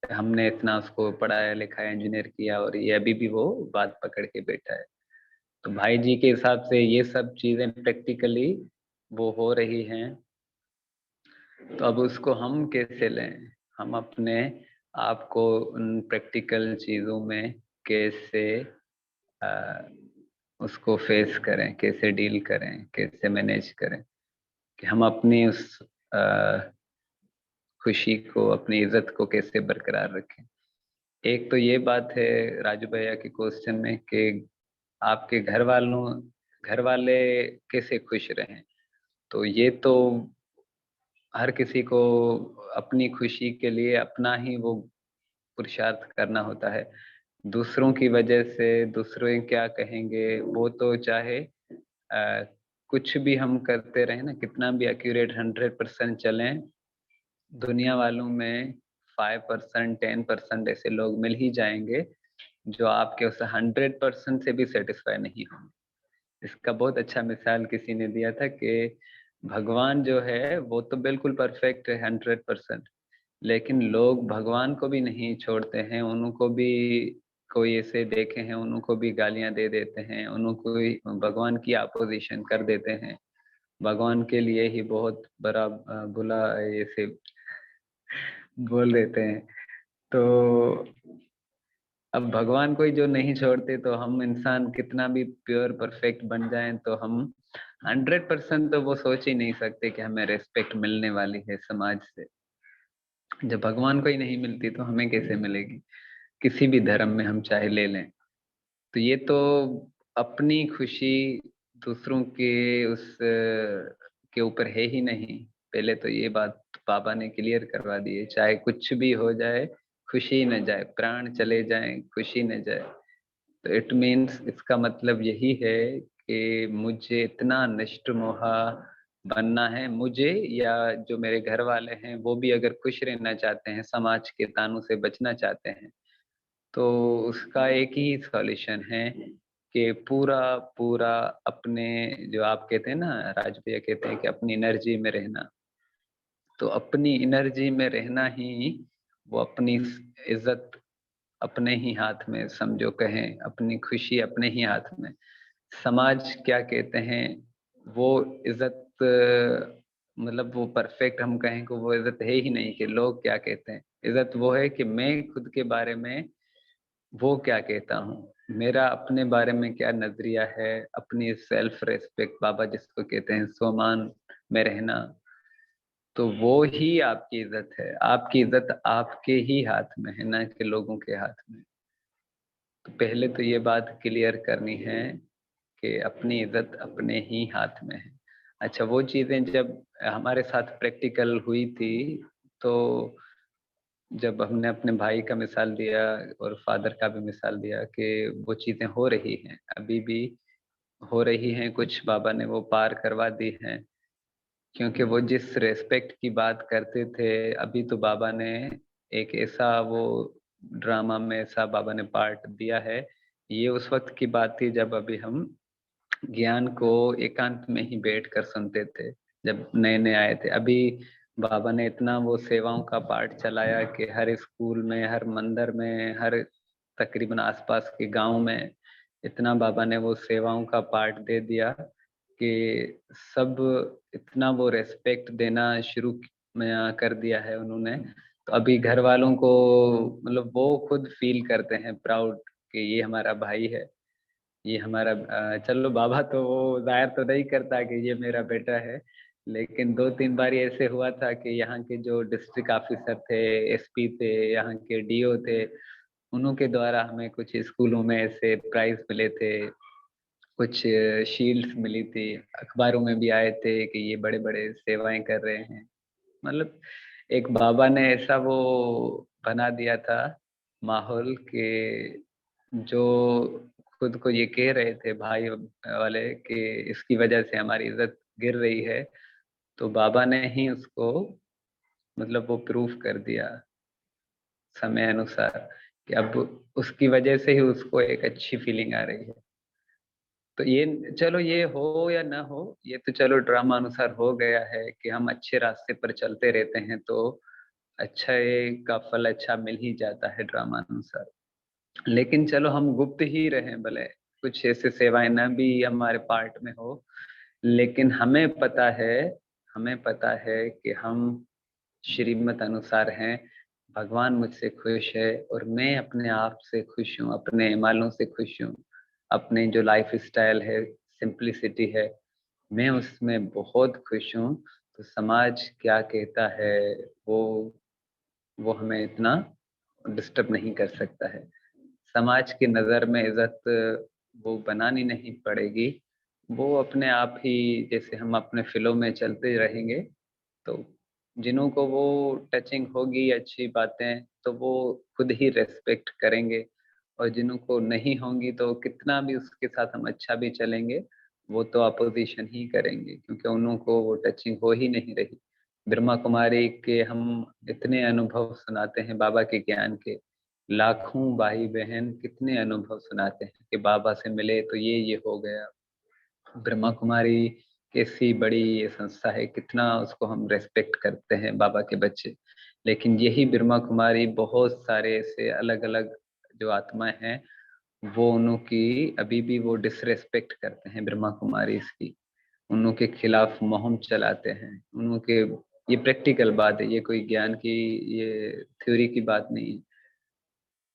हमने इतना उसको पढ़ाया लिखाया, इंजीनियर किया, और ये अभी भी वो बात पकड़ के बैठा है। तो भाई जी के हिसाब से ये सब चीजें प्रैक्टिकली वो हो रही हैं, तो अब उसको हम कैसे लें, हम अपने आप को उन प्रैक्टिकल चीजों में कैसे उसको फेस करें, कैसे डील करें, कैसे मैनेज करें, कि हम अपनी उस खुशी को, अपनी इज्जत को कैसे बरकरार रखें। एक तो ये बात है राजू भैया के क्वेश्चन में कि आपके घर वाले कैसे खुश रहें, तो ये तो हर किसी को अपनी खुशी के लिए अपना ही वो पुरुषार्थ करना होता है। दूसरों की वजह से दूसरे क्या कहेंगे, वो तो चाहे कुछ भी हम करते रहे ना, कितना भी एक्यूरेट 100% चलें, दुनिया वालों में 5% 10% ऐसे लोग मिल ही जाएंगे जो आपके उस 100% से भी सेटिस्फाई नहीं होंगे। इसका बहुत अच्छा मिसाल किसी ने दिया था कि भगवान जो है वो तो बिल्कुल परफेक्ट है 100%, लेकिन लोग भगवान को भी नहीं छोड़ते हैं, उनको भी कोई ऐसे देखे हैं, उनको भी गालियां दे देते हैं, उनको भी भगवान की अपोजिशन कर देते हैं, भगवान के लिए ही बहुत बड़ा बुला ऐसे बोल देते हैं। तो अब भगवान को ही जो नहीं छोड़ते, तो हम इंसान कितना भी प्योर परफेक्ट बन जाएं तो हम 100% तो वो सोच ही नहीं सकते कि हमें रेस्पेक्ट मिलने वाली है समाज से। जब भगवान को ही नहीं मिलती तो हमें कैसे मिलेगी। किसी भी धर्म में हम चाहे ले लें। तो ये तो अपनी खुशी दूसरों के के ऊपर है ही नहीं। पहले तो ये बात बाबा ने क्लियर करवा दी है, चाहे कुछ भी हो जाए खुशी न जाए, प्राण चले जाएं खुशी न जाए। तो इट मीन्स इसका मतलब यही है कि मुझे इतना निष्ठ मोहा बनना है, मुझे या जो मेरे घर वाले हैं वो भी अगर खुश रहना चाहते हैं, समाज के तानों से बचना चाहते हैं, तो उसका एक ही सॉल्यूशन है कि पूरा पूरा अपने, जो आप कहते हैं ना, राज भैया कहते हैं कि अपनी एनर्जी में रहना, तो अपनी एनर्जी में रहना ही वो अपनी इज्जत अपने ही हाथ में समझो, कहें अपनी खुशी अपने ही हाथ में। समाज क्या कहते हैं वो इज्जत, मतलब वो परफेक्ट हम कहें कि वो इज्जत है ही नहीं कि लोग क्या कहते हैं। इज्जत वो है कि मैं खुद के बारे में वो क्या कहता हूँ, मेरा अपने बारे में क्या नजरिया है, अपनी सेल्फ रेस्पेक्ट बाबा जिसको कहते हैं, स्वमान में रहना, तो वो ही आपकी इज्जत है। आपकी इज्जत आपके ही हाथ में है, ना कि लोगों के हाथ में। तो पहले तो ये बात क्लियर करनी है कि अपनी इज्जत अपने ही हाथ में है। अच्छा, वो चीजें जब हमारे साथ प्रैक्टिकल हुई थी, तो जब हमने अपने भाई का मिसाल दिया और फादर का भी मिसाल दिया कि वो चीजें हो रही हैं, अभी भी हो रही हैं, कुछ बाबा ने वो पार करवा दी हैं। क्योंकि वो जिस रेस्पेक्ट की बात करते थे, अभी तो बाबा ने एक ऐसा वो ड्रामा में ऐसा बाबा ने पार्ट दिया है। ये उस वक्त की बात थी जब अभी हम ज्ञान को एकांत में ही बैठ कर सुनते थे, जब नए नए आए थे। अभी बाबा ने इतना वो सेवाओं का पार्ट चलाया कि हर स्कूल में, हर मंदिर में, हर तकरीबन आसपास के गांव में इतना बाबा ने वो सेवाओं का पार्ट दे दिया कि सब इतना वो रेस्पेक्ट देना शुरू कर दिया है उन्होंने। तो अभी घर वालों को, मतलब वो खुद फील करते हैं प्राउड कि ये हमारा भाई है, ये हमारा चलो बाबा तो वो जाहिर तो नहीं करता कि ये मेरा बेटा है, लेकिन 2-3 बार ऐसे हुआ था कि यहाँ के जो डिस्ट्रिक्ट ऑफिसर थे, एसपी थे, यहाँ के डीओ थे, उन्हों के द्वारा हमें कुछ स्कूलों में ऐसे प्राइज मिले थे, कुछ शील्ड्स मिली थी, अखबारों में भी आए थे कि ये बड़े बड़े सेवाएं कर रहे हैं। मतलब एक बाबा ने ऐसा वो बना दिया था माहौल के, जो खुद को ये कह रहे थे भाई वाले कि इसकी वजह से हमारी इज्जत गिर रही है, तो बाबा ने ही उसको मतलब वो प्रूफ कर दिया समय अनुसार कि अब उसकी वजह से ही उसको एक अच्छी फीलिंग आ रही है। तो ये चलो, ये हो या ना हो, ये तो चलो ड्रामा अनुसार हो गया है कि हम अच्छे रास्ते पर चलते रहते हैं तो अच्छा का फल अच्छा मिल ही जाता है ड्रामा अनुसार। लेकिन चलो हम गुप्त ही रहें, भले कुछ ऐसे सेवाएं ना भी हमारे पार्ट में हो, लेकिन हमें पता है कि हम श्रीमत अनुसार हैं, भगवान मुझसे खुश है और मैं अपने आप से खुश हूँ, अपने मालों से खुश हूँ, अपने जो लाइफ स्टाइल है, सिंपलिसिटी है, मैं उसमें बहुत खुश हूँ। तो समाज क्या कहता है वो वो हमें इतना डिस्टर्ब नहीं कर सकता है। समाज की नज़र में इज्जत वो बनानी नहीं पड़ेगी, वो अपने आप ही, जैसे हम अपने फिलो में चलते रहेंगे, तो जिन्हों को वो टचिंग होगी अच्छी बातें, तो वो खुद ही रेस्पेक्ट करेंगे, और जिन्हों को नहीं होंगी तो कितना भी उसके साथ हम अच्छा भी चलेंगे, वो तो अपोजिशन ही करेंगे, क्योंकि उन्हों को वो टचिंग हो ही नहीं रही। ब्रह्मा कुमारी के हम इतने अनुभव सुनाते हैं बाबा के ज्ञान के, लाखों भाई बहन कितने अनुभव सुनाते हैं कि बाबा से मिले तो ये हो गया। ब्रह्मा कुमारी कैसी बड़ी ये संस्था है, कितना उसको हम रेस्पेक्ट करते हैं बाबा के बच्चे। लेकिन यही ब्रह्मा कुमारी बहुत सारे ऐसे अलग अलग जो आत्माएं हैं, वो उनकी अभी भी वो डिसरेस्पेक्ट करते हैं ब्रह्मा कुमारी इसकी, उन्हों के खिलाफ मुहिम चलाते हैं, उन्हों के, ये प्रैक्टिकल बात है, ये कोई ज्ञान की, ये थ्योरी की बात नहीं है।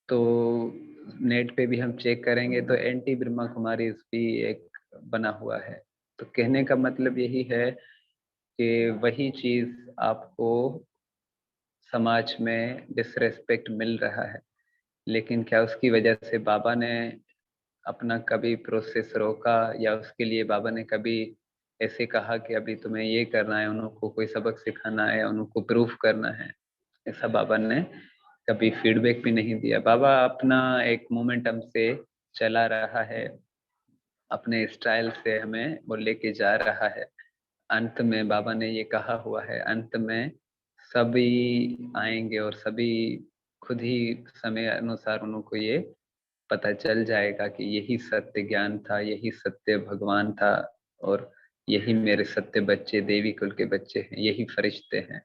तो नेट पे भी हम चेक करेंगे तो एंटी ब्रह्मा कुमारी भी एक बना हुआ है। तो कहने का मतलब यही है कि वही चीज आपको समाज में डिसरेस्पेक्ट मिल रहा है, लेकिन क्या उसकी वजह से बाबा ने अपना कभी प्रोसेस रोका, या उसके लिए बाबा ने कभी ऐसे कहा कि अभी तुम्हें ये करना है, उनको कोई सबक सिखाना है, उनको प्रूफ करना है? ऐसा बाबा ने कभी फीडबैक भी नहीं दिया। बाबा अपना एक मोमेंटम से चला रहा है, अपने स्टाइल से हमें वो लेके जा रहा है। अंत में बाबा ने ये कहा हुआ है, अंत में सभी आएंगे और सभी खुद ही समय अनुसार उनको ये पता चल जाएगा कि यही सत्य ज्ञान था, यही सत्य भगवान था, और यही मेरे सत्य बच्चे, देवी कुल के बच्चे हैं, यही फरिश्ते हैं।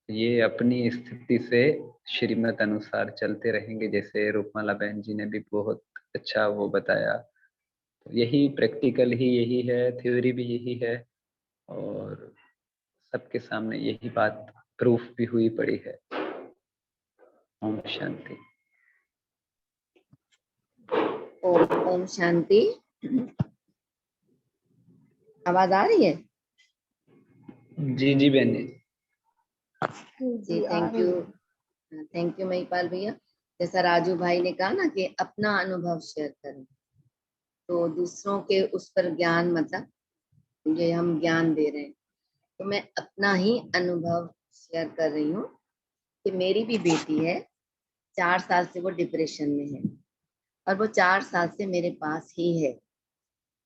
ये अपनी स्थिति से श्रीमत अनुसार चलते रहेंगे, जैसे रूपमाला बहन जी ने भी बहुत अच्छा वो बताया। तो यही प्रैक्टिकल ही यही है, थ्योरी भी यही है, और सबके सामने यही बात प्रूफ भी हुई पड़ी है। ओम शांति। ओम शांति। आवाज आ रही है? जी जी बहन जी। जी थैंक यू महिपाल भैया। जैसा राजू भाई ने कहा ना कि अपना अनुभव शेयर करें, तो दूसरों के उस पर ज्ञान, मतलब ये हम ज्ञान दे रहे हैं, तो मैं अपना ही अनुभव शेयर कर रही हूँ कि मेरी भी बेटी है, 4 साल से वो डिप्रेशन में है, और वो 4 साल से मेरे पास ही है,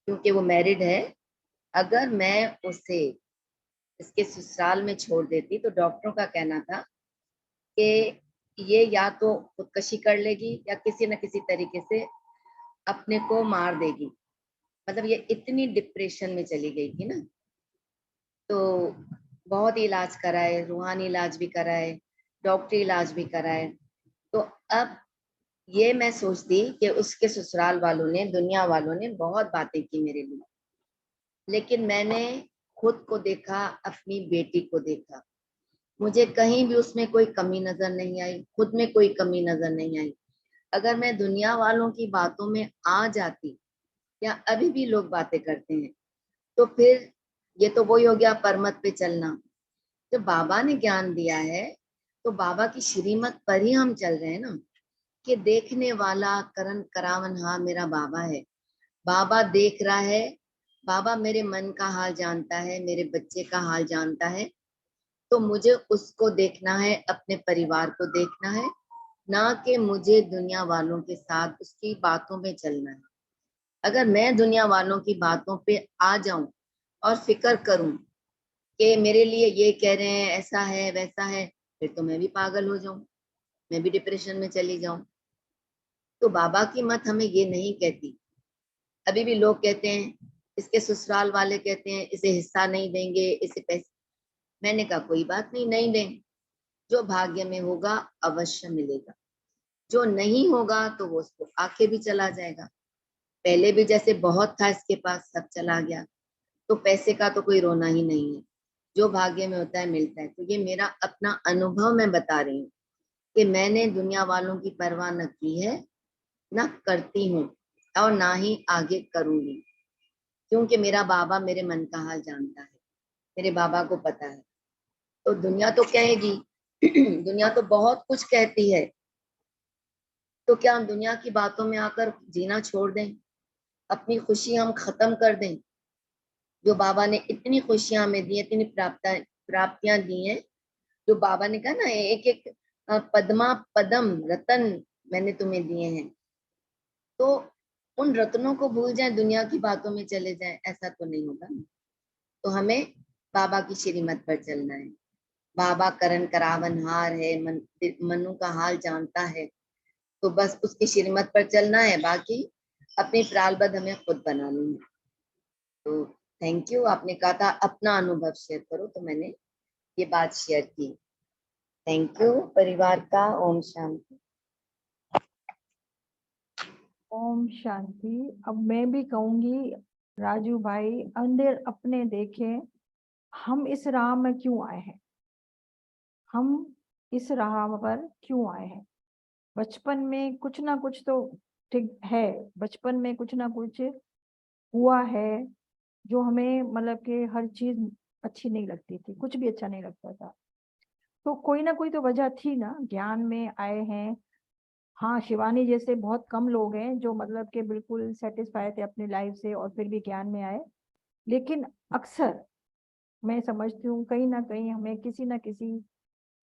क्योंकि वो मैरिड है। अगर मैं उसे इसके ससुराल में छोड़ देती तो डॉक्टरों का कहना था कि ये या तो खुदकशी कर लेगी या किसी न किसी तरीके से अपने को मार देगी। मतलब ये इतनी डिप्रेशन में चली गई थी ना, तो बहुत इलाज कराए, रूहानी इलाज भी कराए, डॉक्टरी इलाज भी कराए। तो अब ये मैं सोचती कि उसके ससुराल वालों ने, दुनिया वालों ने बहुत बातें की मेरे लिए, लेकिन मैंने खुद को देखा, अपनी बेटी को देखा, मुझे कहीं भी उसमें कोई कमी नजर नहीं आई, खुद में कोई कमी नजर नहीं आई। अगर मैं दुनिया वालों की बातों में आ जाती, या अभी भी लोग बातें करते हैं, तो फिर ये तो वही हो गया परमत पे चलना। जो बाबा ने ज्ञान दिया है, तो बाबा की श्रीमत पर ही हम चल रहे हैं ना, कि देखने वाला करन करावनहार मेरा बाबा है। बाबा देख रहा है, बाबा मेरे मन का हाल जानता है, मेरे बच्चे का हाल जानता है, तो मुझे उसको देखना है, अपने परिवार को देखना है, ना कि मुझे दुनिया वालों के साथ उसकी बातों में चलना है। अगर मैं दुनिया वालों की बातों पे आ जाऊं और फिक्र करूं कि मेरे लिए ये कह रहे हैं, ऐसा है वैसा है, फिर तो मैं भी पागल हो जाऊं, मैं भी डिप्रेशन में चली जाऊं। तो बाबा की मत हमें ये नहीं कहती। अभी भी लोग कहते हैं, इसके ससुराल वाले कहते हैं इसे हिस्सा नहीं देंगे, इसे पैसे। मैंने कहा कोई बात नहीं, नहीं दें, जो भाग्य में होगा अवश्य मिलेगा, जो नहीं होगा तो वो उसको आके भी चला जाएगा। पहले भी जैसे बहुत था इसके पास, सब चला गया, तो पैसे का तो कोई रोना ही नहीं है, जो भाग्य में होता है मिलता है। तो ये मेरा अपना अनुभव मैं बता रही हूँ कि मैंने दुनिया वालों की परवाह न की है, न करती हूँ, और ना ही आगे करूंगी, क्योंकि मेरा बाबा मेरे मन का हाल जानता है, मेरे बाबा को पता है। तो दुनिया तो कहेगी दुनिया तो बहुत कुछ कहती है, तो क्या हम दुनिया की बातों में आकर जीना छोड़ दें, अपनी खुशी हम खत्म कर दें? जो बाबा ने इतनी खुशियां हमें दी, इतनी प्राप्तियां दी हैं, जो बाबा ने कहा ना, एक एक पद्मा पदम रतन मैंने तुम्हें दिए हैं, तो उन रत्नों को भूल जाए, दुनिया की बातों में चले जाए, ऐसा तो नहीं होगा ना। तो हमें बाबा की श्रीमत पर चलना है। बाबा करण करावनहार है, मनु का हाल जानता है, तो बस उसकी श्रीमत पर चलना है, बाकी अपनी प्रारब्ध हमें खुद बनानी है। तो थैंक यू। आपने कहा था अपना अनुभव शेयर करो, तो मैंने ये बात शेयर की। थैंक यू परिवार का। ओम शांति। ओम शांति। अब मैं भी कहूंगी, राजू भाई अंदर अपने देखें, हम इस राह में क्यों आए हैं, हम इस राह पर क्यों आए हैं। बचपन में कुछ ना कुछ तो ठीक है, बचपन में कुछ ना कुछ हुआ है जो हमें, मतलब कि हर चीज अच्छी नहीं लगती थी, कुछ भी अच्छा नहीं लगता था। तो कोई ना कोई तो वजह थी ना, ज्ञान में आए हैं, हाँ, शिवानी जैसे बहुत कम लोग हैं जो मतलब कि बिल्कुल सेटिस्फाई थे अपनी लाइफ से और फिर भी ज्ञान में आए। लेकिन अक्सर मैं समझती हूँ कहीं ना कहीं हमें किसी ना किसी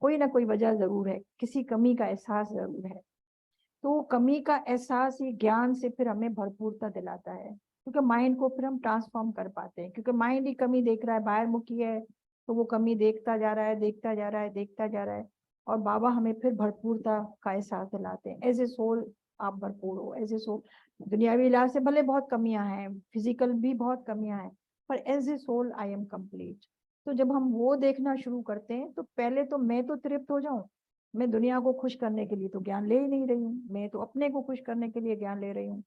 कोई ना कोई वजह जरूर है, किसी कमी का एहसास जरूर है। तो वो कमी का एहसास ही ज्ञान से फिर हमें भरपूरता दिलाता है, क्योंकि माइंड को फिर हम ट्रांसफॉर्म कर पाते हैं। क्योंकि माइंड ही कमी देख रहा है, बाहर मुखी है, तो वो कमी देखता जा रहा है, देखता जा रहा है, देखता जा रहा है। और बाबा हमें फिर भरपूरता का एहसास दिलाते हैं। एज ए सोल आप भरपूर हो, एज ए सोल। दुनियावी इलाज से भले बहुत कमियां हैं, फिजिकल भी बहुत कमियां हैं, पर as a soul I am complete. तो जब हम वो देखना शुरू करते हैं तो पहले तो मैं तो तृप्त हो जाऊं। मैं दुनिया को खुश करने के लिए तो ज्ञान ले ही नहीं रही हूँ, मैं तो अपने को खुश करने के लिए ज्ञान ले रही हूँ।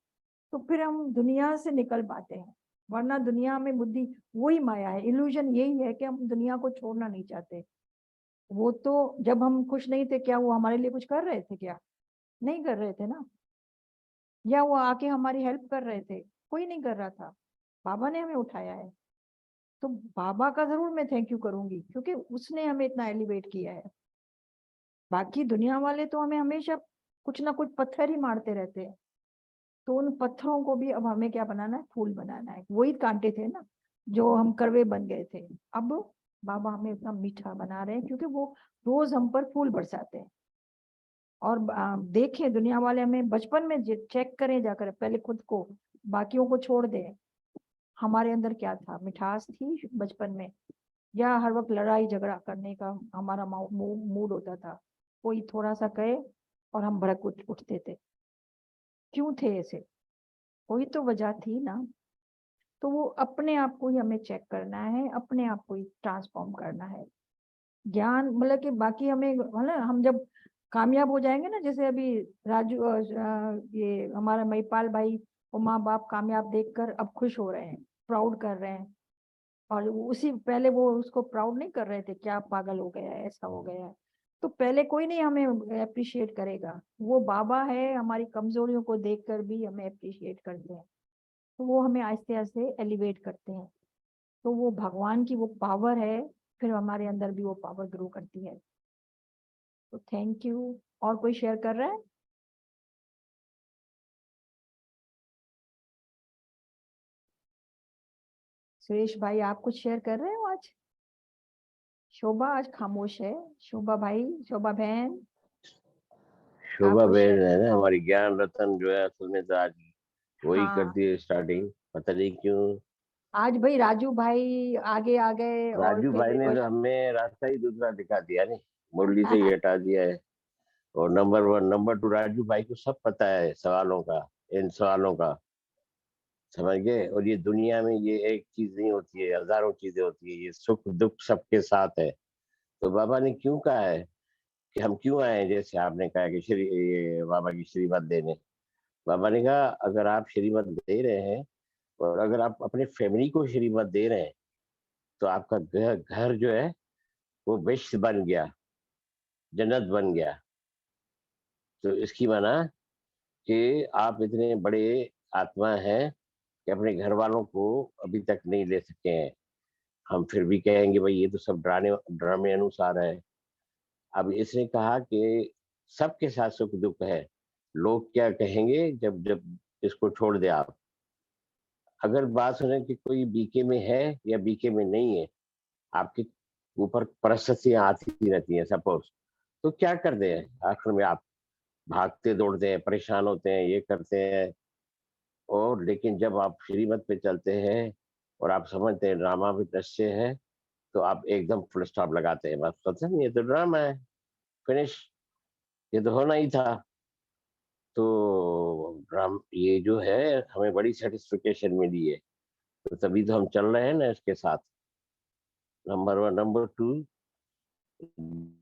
तो फिर हम दुनिया से निकल पाते हैं। वरना दुनिया में बुद्धि, वही माया है, इल्यूजन यही है कि हम दुनिया को छोड़ना नहीं चाहते। वो तो जब हम खुश नहीं थे, क्या वो हमारे लिए कुछ कर रहे थे? क्या नहीं कर रहे थे ना। या वो आके हमारी हेल्प कर रहे थे? कोई नहीं कर रहा था। बाबा ने हमें उठाया है। तो बाबा का जरूर मैं थैंक यू करूंगी, क्योंकि उसने हमें इतना एलिवेट किया है। बाकी दुनिया वाले तो हमें हमेशा कुछ ना कुछ पत्थर ही मारते रहते हैं। तो उन पत्थरों को भी अब हमें क्या बनाना है? फूल बनाना है। वही कांटे थे ना जो हम कड़वे बन गए थे, अब बाबा हमें इतना मीठा बना रहे हैं, क्योंकि वो रोज हम पर फूल बरसाते हैं। और देखें, दुनिया वाले हमें बचपन में चेक करें जाकर पहले खुद को, बाकियों को छोड़ दें। हमारे अंदर क्या था? मिठास थी बचपन में, या हर वक्त लड़ाई झगड़ा करने का हमारा मूड होता था? कोई थोड़ा सा कहे और हम भड़क उठते थे। क्यों थे ऐसे? कोई तो वजह थी ना। तो वो अपने आप को ही हमें चेक करना है, अपने आप को ही ट्रांसफॉर्म करना है। ज्ञान मतलब कि बाकी हमें मतलब हम जब कामयाब हो जाएंगे ना, जैसे अभी राजू ये हमारा महिपाल भाई, वो माँ बाप कामयाब देखकर अब खुश हो रहे हैं, प्राउड कर रहे हैं। और उसी पहले वो उसको प्राउड नहीं कर रहे थे, क्या पागल हो गया है, ऐसा हो गया है। तो पहले कोई नहीं हमें अप्रिशिएट करेगा। वो बाबा है, हमारी कमजोरियों को देखकर भी हमें अप्रिशिएट करते हैं। तो वो हमें आहिस्ते आहिस्ते एलिवेट करते हैं। तो वो भगवान की वो पावर है, फिर हमारे अंदर भी वो पावर ग्रो करती है। तो थैंक यू। और कोई शेयर कर रहा है? सुरेश भाई, आप कुछ शेयर कर रहे हो आज? शोभा आज खामोश है। शोभा भाई, शोभा बहन, आप शोभा कुछ बहन शेयर? है ना हमारी, ज्ञान रतन जो है असल में तो आज वही हाँ, करती है स्टार्टिंग, पता नहीं क्यों। आज भाई राजू भाई आगे आ गए और राजू फिर भाई ने देखो। तो हमें रास्ता ही दूसरा दिखा दिया नहीं, मुरली से ही हटा दिया है। और number one number two, Raju भाई को सब पता है सवालों का, इन सवालों का, समझ गए। और ये दुनिया में ये एक चीज नहीं होती है, हजारों चीजें होती है, ये सुख दुख सबके साथ है। तो बाबा ने क्यों कहा है कि हम क्यों आए हैं, जैसे आपने कहा कि श्री ये बाबा की श्रीमत देने। बाबा ने कहा अगर आप श्रीमत दे रहे हैं और अगर आप अपने फैमिली को श्रीमत दे रहे हैं, तो आपका घर घर जो है वो विश्व बन गया, जन्नत बन गया। तो इसकी माना कि आप इतने बड़े आत्मा हैं कि अपने घर वालों को अभी तक नहीं ले सके हैं। हम फिर भी कहेंगे भाई ये तो सब ड्रामे अनुसार है। अब इसने कहा कि सबके साथ सुख दुख है, लोग क्या कहेंगे जब जब इसको छोड़ दे आप। अगर बात सुने कि कोई बीके में है या बीके में नहीं है, आपके ऊपर परिस्थितियां आती रहती हैं सपोज, तो क्या कर दे आखिर में आप? भागते दौड़ते हैं, परेशान होते हैं, ये करते हैं। और लेकिन जब आप श्रीमत पे चलते हैं और आप समझते हैं ड्रामा भी दृश्य है, तो आप एकदम फुल स्टॉप लगाते हैं, बस सोचते हैं ये तो ड्रामा है, फिनिश, ये तो होना ही था। तो ड्राम ये जो है हमें बड़ी सेटिस्फिकेशन मिली है, तो तभी तो हम चल रहे हैं ना इसके साथ। Number one. नंबर टू,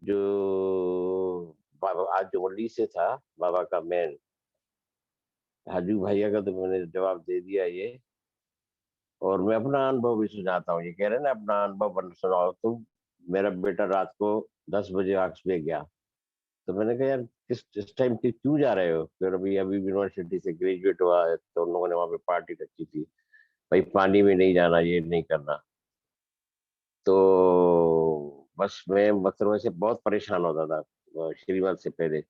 जो बाबा आज जो मुरली से था, बाबा का मेन हाजू भैया का तो मैंने जवाब दे दिया ये। और मैं अपना अनुभव भी सुनाता हूँ, ये कह रहे हैं ना अपना अनुभव सुनाओ। तो मेरा बेटा रात को 10 बजे आंख में गया, तो मैंने कहा यार किस इस टाइम के क्यों जा रहे हो? फिर अभी अभी यूनिवर्सिटी से ग्रेजुएट हुआ है, तो उन लोगों ने वहां पे पार्टी रखी थी, भाई पानी में नहीं जाना, ये नहीं करना। तो बस मैं मतलब ऐसे बहुत परेशान होता था श्रीमत से पहले।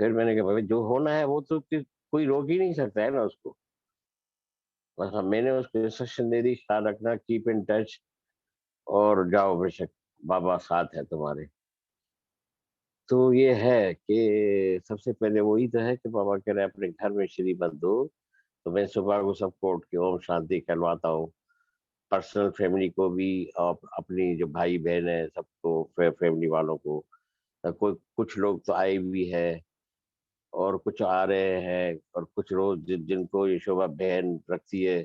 फिर मैंने कहा भाई जो होना है वो तो कोई रोक ही नहीं सकता है ना उसको। बस मैंने उसको इंस्ट्रक्शन दे दी, ख्याल रखना, कीप इन टच और जाओ बेशक, बाबा साथ है तुम्हारे। तो ये है कि सबसे पहले वही तो है कि बाबा कह रहे हैं अपने घर में श्री मत दो। तो मैं सुबह को सबको उठ के ओम शांति करवाता हूँ, पर्सनल फैमिली को भी और अपनी जो भाई बहन है सबको, फैमिली वालों को। कोई कुछ लोग तो आए भी है और कुछ आ रहे हैं, और कुछ रोज जिनको ये शोभा बहन रखती है,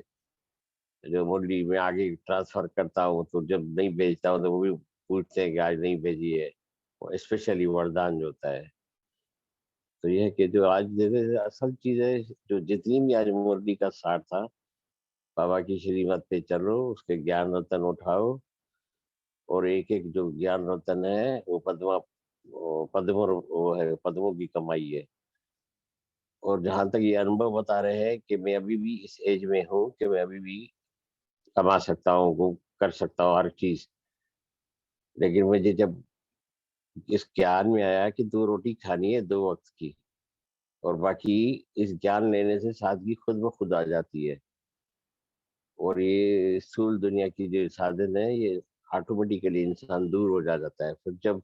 जो मुरली में आगे ट्रांसफर करता हूँ, तो जब नहीं भेजता हूँ तो वो भी पूछते हैं कि आज नहीं भेजी है। स्पेशली वरदान जो होता है। तो यह है कि जो आज जैसे असल चीज है, जो जितनी भी आज मुरली का सार था, बाबा की श्रीमत पे चलो, उसके ज्ञान रतन उठाओ, और एक एक जो ज्ञान रतन है वो वो है, पद्मों की कमाई है। और जहां तक ये अनुभव बता रहे हैं कि मैं अभी भी इस एज में हूँ कि मैं अभी भी कमा सकता हूँ, वो कर सकता हूँ हर चीज। लेकिन मुझे जब इस ज्ञान में आया कि 2 रोटी खानी है 2 वक्त की, और बाकी इस ज्ञान लेने से सादगी खुद ब खुद आ जाती है। और ये स्थूल दुनिया की जो साधन है, ये ऑटोमेटिकली इंसान दूर हो जाता है। फिर जब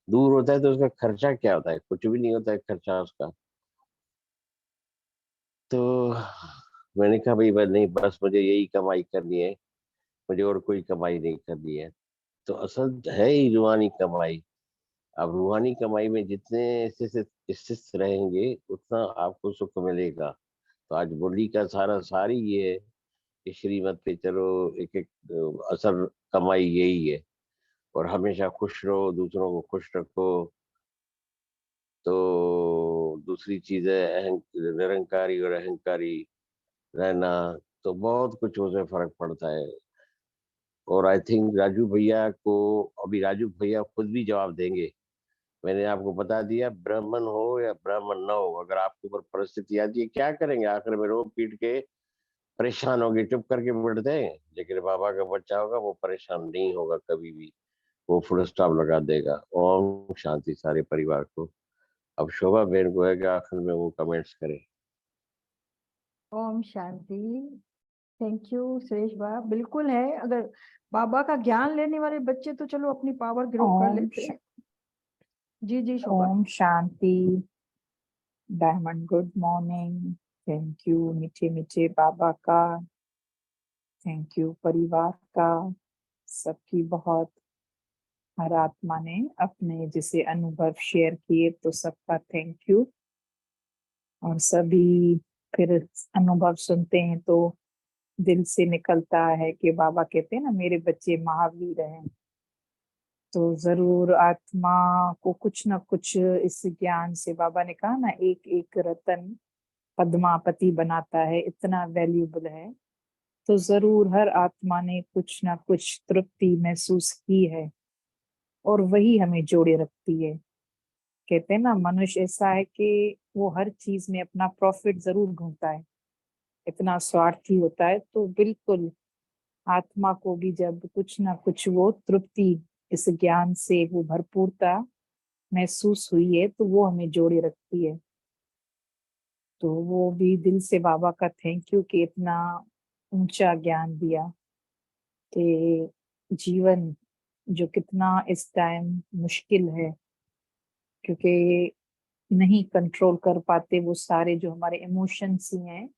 दूर होता है तो उसका खर्चा क्या होता है? कुछ भी नहीं होता है खर्चा उसका। तो मैंने कहा भाई बस नहीं, बस मुझे यही कमाई करनी है, मुझे और कोई कमाई नहीं करनी है। तो असल है ही रूहानी कमाई। अब रूहानी कमाई में जितने स्थित रहेंगे उतना आपको सुख मिलेगा। तो आज मुरली का सारी ये है कि श्रीमत पे चलो, एक एक असल कमाई यही है। और हमेशा खुश रहो, दूसरों को खुश रखो। तो दूसरी चीज है निरंकारी और अहंकारी रहना। तो बहुत कुछ उसमें फर्क पड़ता है। और आई थिंक राजू भैया को, अभी राजू भैया खुद भी जवाब देंगे। मैंने आपको बता दिया, ब्राह्मण हो या ब्राह्मण न हो, अगर आपके ऊपर परिस्थिति आती है क्या करेंगे? आखिर में रो पीट के परेशान होगे, चुप करके बैठते हैं। लेकिन बाबा का बच्चा होगा वो परेशान नहीं होगा कभी भी, वो फुल स्टॉप लगा देगा। ओम शांति सारे परिवार को। अब शोभा बहन को है कि आखिर में वो कमेंट्स करे। ओम शांति। थैंक यू सुरेश बाबा। बिल्कुल है, अगर बाबा का ज्ञान लेने वाले बच्चे तो चलो अपनी पावर ग्रो कर लेते हैं। जी जी शोभा। ओम शांति। Diamond good morning. Thank you मीठे मीठे बाबा का, थैंक यू परिवार का, सबकी बहुत। हर आत्मा ने अपने जैसे अनुभव शेयर किए तो सबका थैंक यू। और सभी फिर अनुभव सुनते हैं तो दिल से निकलता है कि बाबा कहते हैं ना मेरे बच्चे महावीर हैं। तो जरूर आत्मा को कुछ ना कुछ इस ज्ञान से, बाबा ने कहा ना एक एक रतन पद्मापति बनाता है, इतना वैल्यूबल है। तो जरूर हर आत्मा ने कुछ ना कुछ तृप्ति महसूस की है और वही हमें जोड़े रखती है। कहते हैं ना मनुष्य ऐसा है कि वो हर चीज में अपना प्रॉफिट जरूर ढूंढता है, इतना स्वार्थी होता है। तो बिल्कुल आत्मा को भी जब कुछ ना कुछ वो तृप्ति, इस ज्ञान से वो भरपूरता महसूस हुई है तो वो हमें जोड़े रखती है। तो वो भी दिल से बाबा का थैंक यू कि इतना ऊंचा ज्ञान दिया कि जीवन जो कितना इस टाइम मुश्किल है, क्योंकि नहीं कंट्रोल कर पाते वो सारे जो हमारे इमोशंस ही हैं,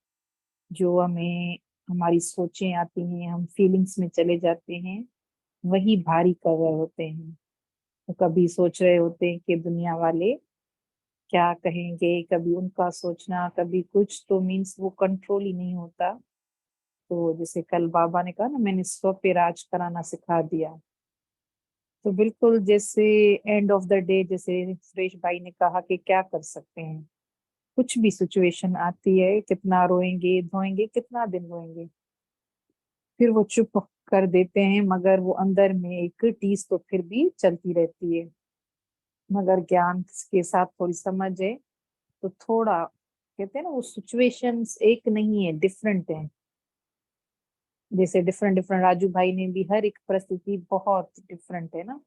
जो हमें हमारी सोचें आती हैं, हम फीलिंग्स में चले जाते हैं, वही भारी कर रहे होते हैं। तो कभी सोच रहे होते हैं कि दुनिया वाले क्या कहेंगे, कभी उनका सोचना, कभी कुछ, तो मीन्स वो कंट्रोल ही नहीं होता। तो जैसे कल बाबा ने कहा ना मैंने स्व पे राज कराना सिखा दिया। तो बिल्कुल जैसे एंड ऑफ द डे, जैसे सुरेश भाई ने कहा कि क्या कर सकते हैं, कुछ भी सिचुएशन आती है, कितना रोएंगे धोएंगे, कितना दिन रोएंगे, फिर वो चुप कर देते हैं, मगर वो अंदर में एक टीस तो फिर भी चलती रहती है। मगर ज्ञान के साथ थोड़ी समझ है तो थोड़ा, कहते हैं ना वो सिचुएशंस एक नहीं है, डिफरेंट है। जैसे डिफरेंट डिफरेंट, राजू भाई ने भी हर एक परिस्थिति बहुत डिफरेंट है ना।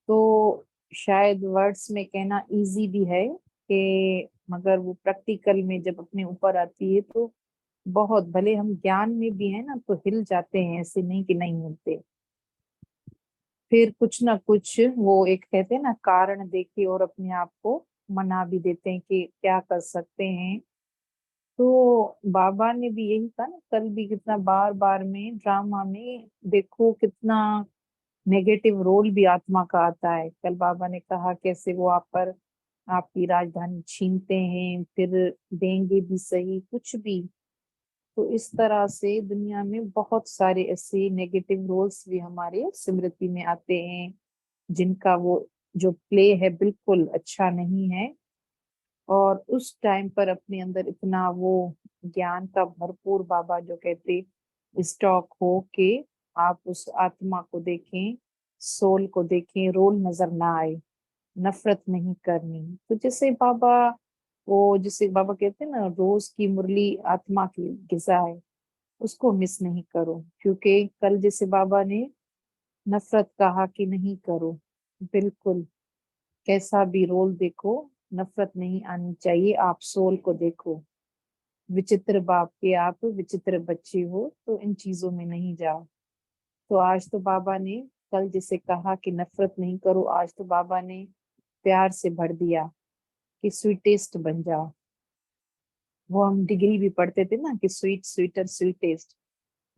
तो शायद वर्ड्स में कहना इजी भी है के मगर वो प्रैक्टिकल में जब अपने ऊपर आती है तो बहुत, भले हम ज्ञान में भी है ना तो हिल जाते हैं, ऐसे नहीं कि नहीं हिलते। फिर कुछ ना कुछ वो एक कहते हैं ना कारण देके और अपने आप को मना भी देते हैं कि क्या कर सकते हैं। तो बाबा ने भी यही कहा ना कल भी, कितना बार बार में ड्रामा में देखो कितना नेगेटिव रोल भी आत्मा का आता है। कल बाबा ने कहा कैसे वो आप पर आपकी राजधानी छीनते हैं, फिर देंगे भी सही कुछ भी। तो इस तरह से दुनिया में बहुत सारे ऐसे नेगेटिव रोल्स भी हमारे स्मृति में आते हैं, जिनका वो जो प्ले है बिल्कुल अच्छा नहीं है। और उस टाइम पर अपने अंदर इतना वो ज्ञान का भरपूर बाबा जो कहते स्टॉक हो के आप उस आत्मा को देखें, सोल को देखें, रोल नजर ना आए, नफरत नहीं करनी। तो जैसे बाबा, वो जिसे बाबा कहते हैं ना रोज की मुरली आत्मा की गिजा है, उसको मिस नहीं करो। क्योंकि कल जैसे बाबा ने नफरत कहा कि नहीं करो, बिल्कुल कैसा भी रोल देखो नफरत नहीं आनी चाहिए। आप सोल को देखो, विचित्र बाप के आप विचित्र बच्चे हो, तो इन चीजों में नहीं जाओ। तो आज तो बाबा ने कल जैसे कहा कि नफरत नहीं करो, आज तो बाबा ने प्यार से भर दिया कि स्वीटेस्ट बन जाओ। वो हम डिग्री भी पढ़ते थे ना कि स्वीट स्वीटर स्वीटेस्ट,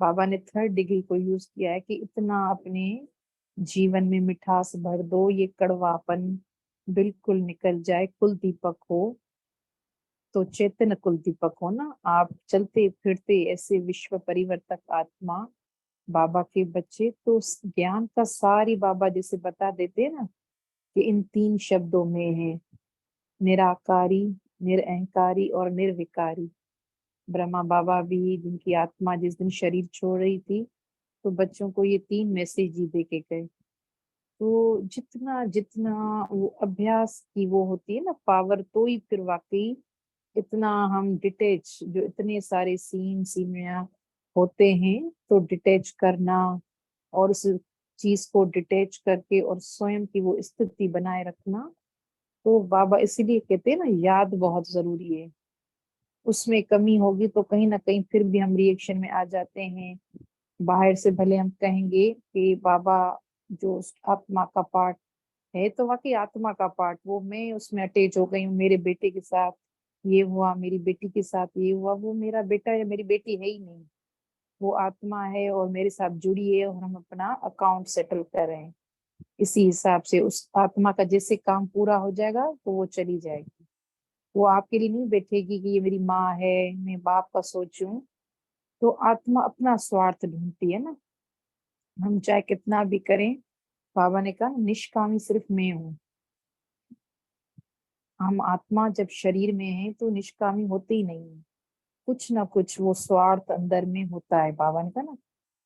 बाबा ने थर्ड डिग्री को यूज किया है कि इतना अपने जीवन में मिठास भर दो, ये कड़वापन बिल्कुल निकल जाए, कुल दीपक हो। तो चैतन्य कुल दीपक हो ना आप, चलते फिरते ऐसे विश्व परिवर्तक आत्मा बाबा के बच्चे। तो उस ज्ञान का सारी बाबा जैसे बता देते हैं ना कि इन तीन शब्दों में है, निराकारी, निरअहकारी और निर्विकारी। ब्रह्मा बाबा भी जिनकी आत्मा जिस दिन शरीर छोड़ रही थी, तो बच्चों को ये तीन मैसेज ही दे के गए। तो जितना जितना वो अभ्यास की वो होती है ना पावर, तो ही फिर वाकई इतना हम डिटेच, जो इतने सारे सीनिया होते हैं, तो डिटेच करना और उस चीज को डिटेच करके और स्वयं की वो स्थिति बनाए रखना। तो बाबा इसीलिए कहते हैं ना याद बहुत जरूरी है। उसमें कमी होगी तो कहीं ना कहीं फिर भी हम रिएक्शन में आ जाते हैं। बाहर से भले हम कहेंगे कि बाबा जो उस आत्मा का पार्ट है, तो वाकई आत्मा का पार्ट वो मैं उसमें अटैच हो गई हूँ, मेरे बेटे के साथ ये हुआ, मेरी बेटी के साथ ये हुआ। वो मेरा बेटा या मेरी बेटी है ही नहीं, वो आत्मा है और मेरे साथ जुड़ी है, और हम अपना अकाउंट सेटल कर रहे हैं। इसी हिसाब से उस आत्मा का जैसे काम पूरा हो जाएगा तो वो चली जाएगी। वो आपके लिए नहीं बैठेगी कि ये मेरी माँ है, मैं बाप का सोचूं। तो आत्मा अपना स्वार्थ ढूंढती है ना, हम चाहे कितना भी करें। बाबा ने कहा निष्कामी सिर्फ मैं हूँ। हम आत्मा जब शरीर में है तो निष्कामी होते ही नहीं है, कुछ ना कुछ वो स्वार्थ अंदर में होता है। बाबा ने कहा ना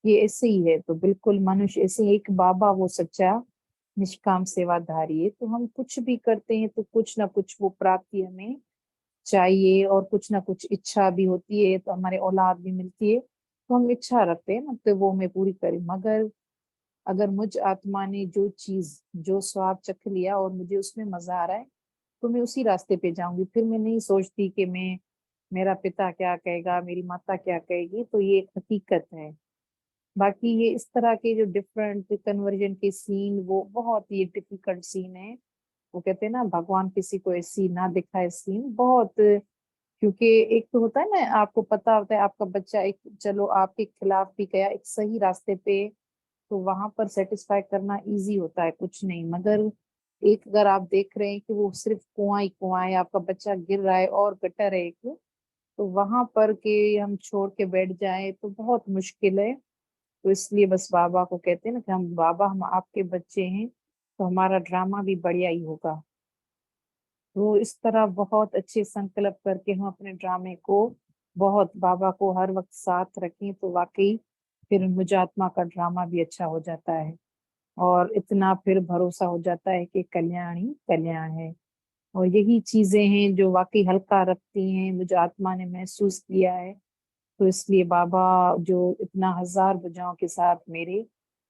ये ऐसे ही है, तो बिल्कुल मनुष्य ऐसे एक बाबा वो सच्चा निष्काम सेवाधारी है। तो हम कुछ भी करते हैं तो कुछ ना कुछ वो प्राप्ति हमें चाहिए, और कुछ ना कुछ इच्छा भी होती है, तो हमारे औलाद भी मिलती है, तो हम इच्छा रखते हैं ना तो वो मैं पूरी करी। मगर अगर मुझ आत्मा ने जो चीज जो स्वाद चख लिया और मुझे उसमें मजा आ रहा है, तो मैं उसी रास्ते पे जाऊंगी। फिर मैं नहीं सोचती कि मैं, मेरा पिता क्या कहेगा, मेरी माता क्या कहेगी। तो ये एक हकीकत है। बाकी ये इस तरह के जो डिफरेंट कन्वर्जन के सीन, वो बहुत ही डिफिकल्ट सीन है। वो कहते हैं ना भगवान किसी को ऐसी ना दिखाए सीन बहुत। क्योंकि एक तो होता है ना, आपको पता होता है आपका बच्चा एक, चलो आपके खिलाफ भी गया एक सही रास्ते पे, तो वहां पर सेटिस्फाई करना इजी होता है, कुछ नहीं। मगर एक अगर आप देख रहे हैं कि वो सिर्फ कुआं ही कुआं है, आपका बच्चा गिर रहा है और गटर है एक, तो वहां पर के हम छोड़ के बैठ जाएं तो बहुत मुश्किल है। तो इसलिए बस बाबा को कहते हैं ना कि हम बाबा, हम आपके बच्चे हैं, तो हमारा ड्रामा भी बढ़िया ही होगा। तो इस तरह बहुत अच्छे संकल्प करके हम अपने ड्रामे को बहुत बाबा को हर वक्त साथ रखें, तो वाकई फिर मुजात्मा का ड्रामा भी अच्छा हो जाता है। और इतना फिर भरोसा हो जाता है कि कल्याण ही कल्याण है। और यही चीजें हैं जो वाकई हल्का रखती हैं, मुझे आत्मा ने महसूस किया है। तो इसलिए बाबा जो इतना हजार भुजाओं के साथ मेरे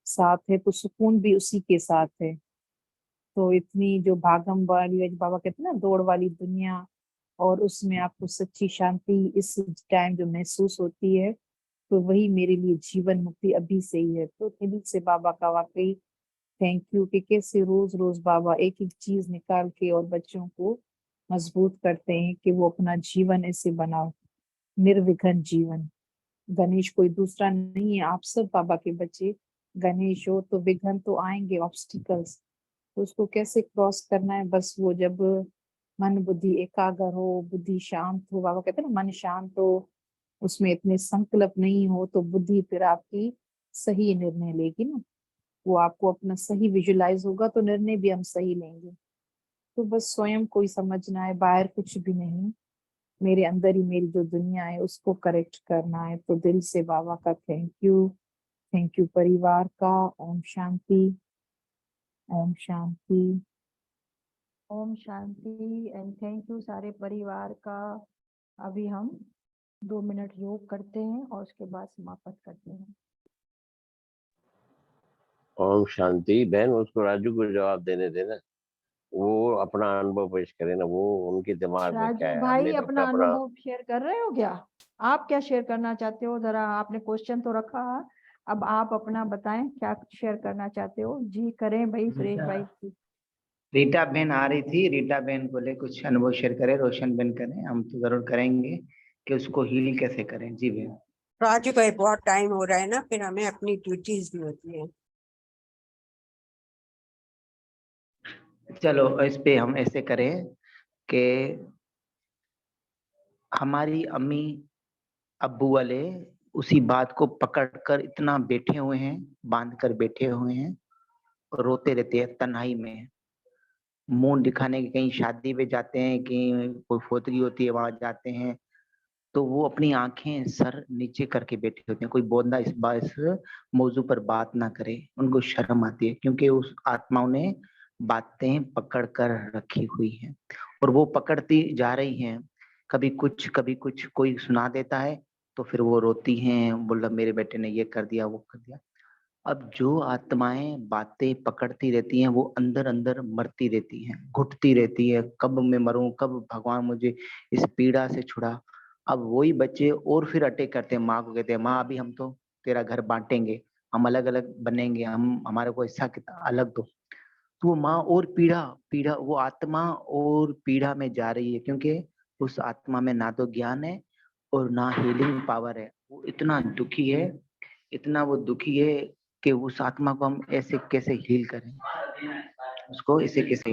साथ है, तो सुकून भी उसी के साथ है। तो इतनी जो भागम वाली, बाबा कहते हैं ना, दौड़ वाली दुनिया, और उसमें आपको सच्ची शांति इस टाइम जो महसूस होती है, तो वही मेरे लिए जीवन मुक्ति अभी से ही है। तो दिल से बाबा का वाकई थैंक यू कि कैसे रोज रोज बाबा एक एक चीज निकाल के और बच्चों को मजबूत करते हैं कि वो अपना जीवन ऐसे बनाओ, निर्विघ्न जीवन। गणेश कोई दूसरा नहीं है, आप सब बाबा के बच्चे। गणेश हो तो विघ्न तो आएंगे, ऑब्स्टिकल्स, तो उसको कैसे क्रॉस करना है, बस वो जब मन बुद्धि एकाग्र हो, बुद्धि शांत हो, बाबा कहते हैं ना मन शांत हो, उसमें इतने संकल्प नहीं हो, तो बुद्धि फिर आपकी सही निर्णय लेगी ना, वो आपको अपना सही विजुलाइज होगा तो निर्णय भी हम सही लेंगे। तो बस स्वयं कोई समझना है, बाहर कुछ भी नहीं, मेरे अंदर ही मेरी जो दुनिया है उसको करेक्ट करना है। तो दिल से बाबा का थैंक यू परिवार का। ओम शांति, ओम शांति। ओम शांति एंड थैंक यू सारे परिवार का। अभी हम 2 मिनट योग करते हैं और उसके बाद समाप्त करते हैं। ओम शांति। बहन उसको राजू को जवाब देने देना, वो अपना अनुभव पेश करे ना, वो उनके दिमाग में क्या राजू है। भाई हमने तो अपना अनुभव शेयर कर रहे हो क्या? आप क्या शेयर करना चाहते हो? जरा आपने क्वेश्चन तो रखा, अब आप अपना बताएं क्या शेयर करना चाहते हो। जी करें भाई सुरेश भाई। रीटा बहन आ रही थी, रीटा बहन बोले कुछ अनुभव शेयर करें, रोशन बहन करें, हम तो जरूर करेंगे कि उसको हील कैसे करें। जी बहन। राजू भाई बहुत टाइम हो रहा है ना, फिर हमें अपनी ड्यूटीज भी होती है। चलो इस पे हम ऐसे करें कि हमारी अम्मी अब्बू वाले उसी बात को पकड़कर इतना बैठे हुए हैं, बांध कर बैठे हुए हैं, रोते रहते हैं तन्हाई में, मुंह दिखाने की कहीं शादी पे जाते हैं, कहीं कोई फोतगी होती है वहां जाते हैं, तो वो अपनी आंखें सर नीचे करके बैठे होते हैं। कोई बंदा इस मौजू पर बात ना करे, उनको शर्म आती है, क्योंकि उस आत्माओं ने बातें पकड़ कर रखी हुई हैं और वो पकड़ती जा रही हैं। कभी कुछ कोई सुना देता है तो फिर वो रोती हैं, बोला मेरे बेटे ने ये कर दिया वो कर दिया। अब जो आत्माएं बातें पकड़ती रहती हैं वो अंदर अंदर मरती रहती हैं, घुटती रहती है, कब मैं मरूं, कब भगवान मुझे इस पीड़ा से छुड़ा। अब वही बच्चे और फिर अटैक करते हैं माँ को, कहते हैं माँ अभी हम तो तेरा घर बांटेंगे, हम अलग अलग बनेंगे, हम हमारे को हिस्सा कितना अलग दो। तो वो माँ और पीड़ा पीड़ा, वो आत्मा और पीड़ा में जा रही है, क्योंकि उस आत्मा में ना तो ज्ञान है और ना हीलिंग पावर है। वो इतना दुखी है, इतना वो दुखी है कि उस आत्मा को हम ऐसे कैसे हील करें, उसको ऐसे कैसे,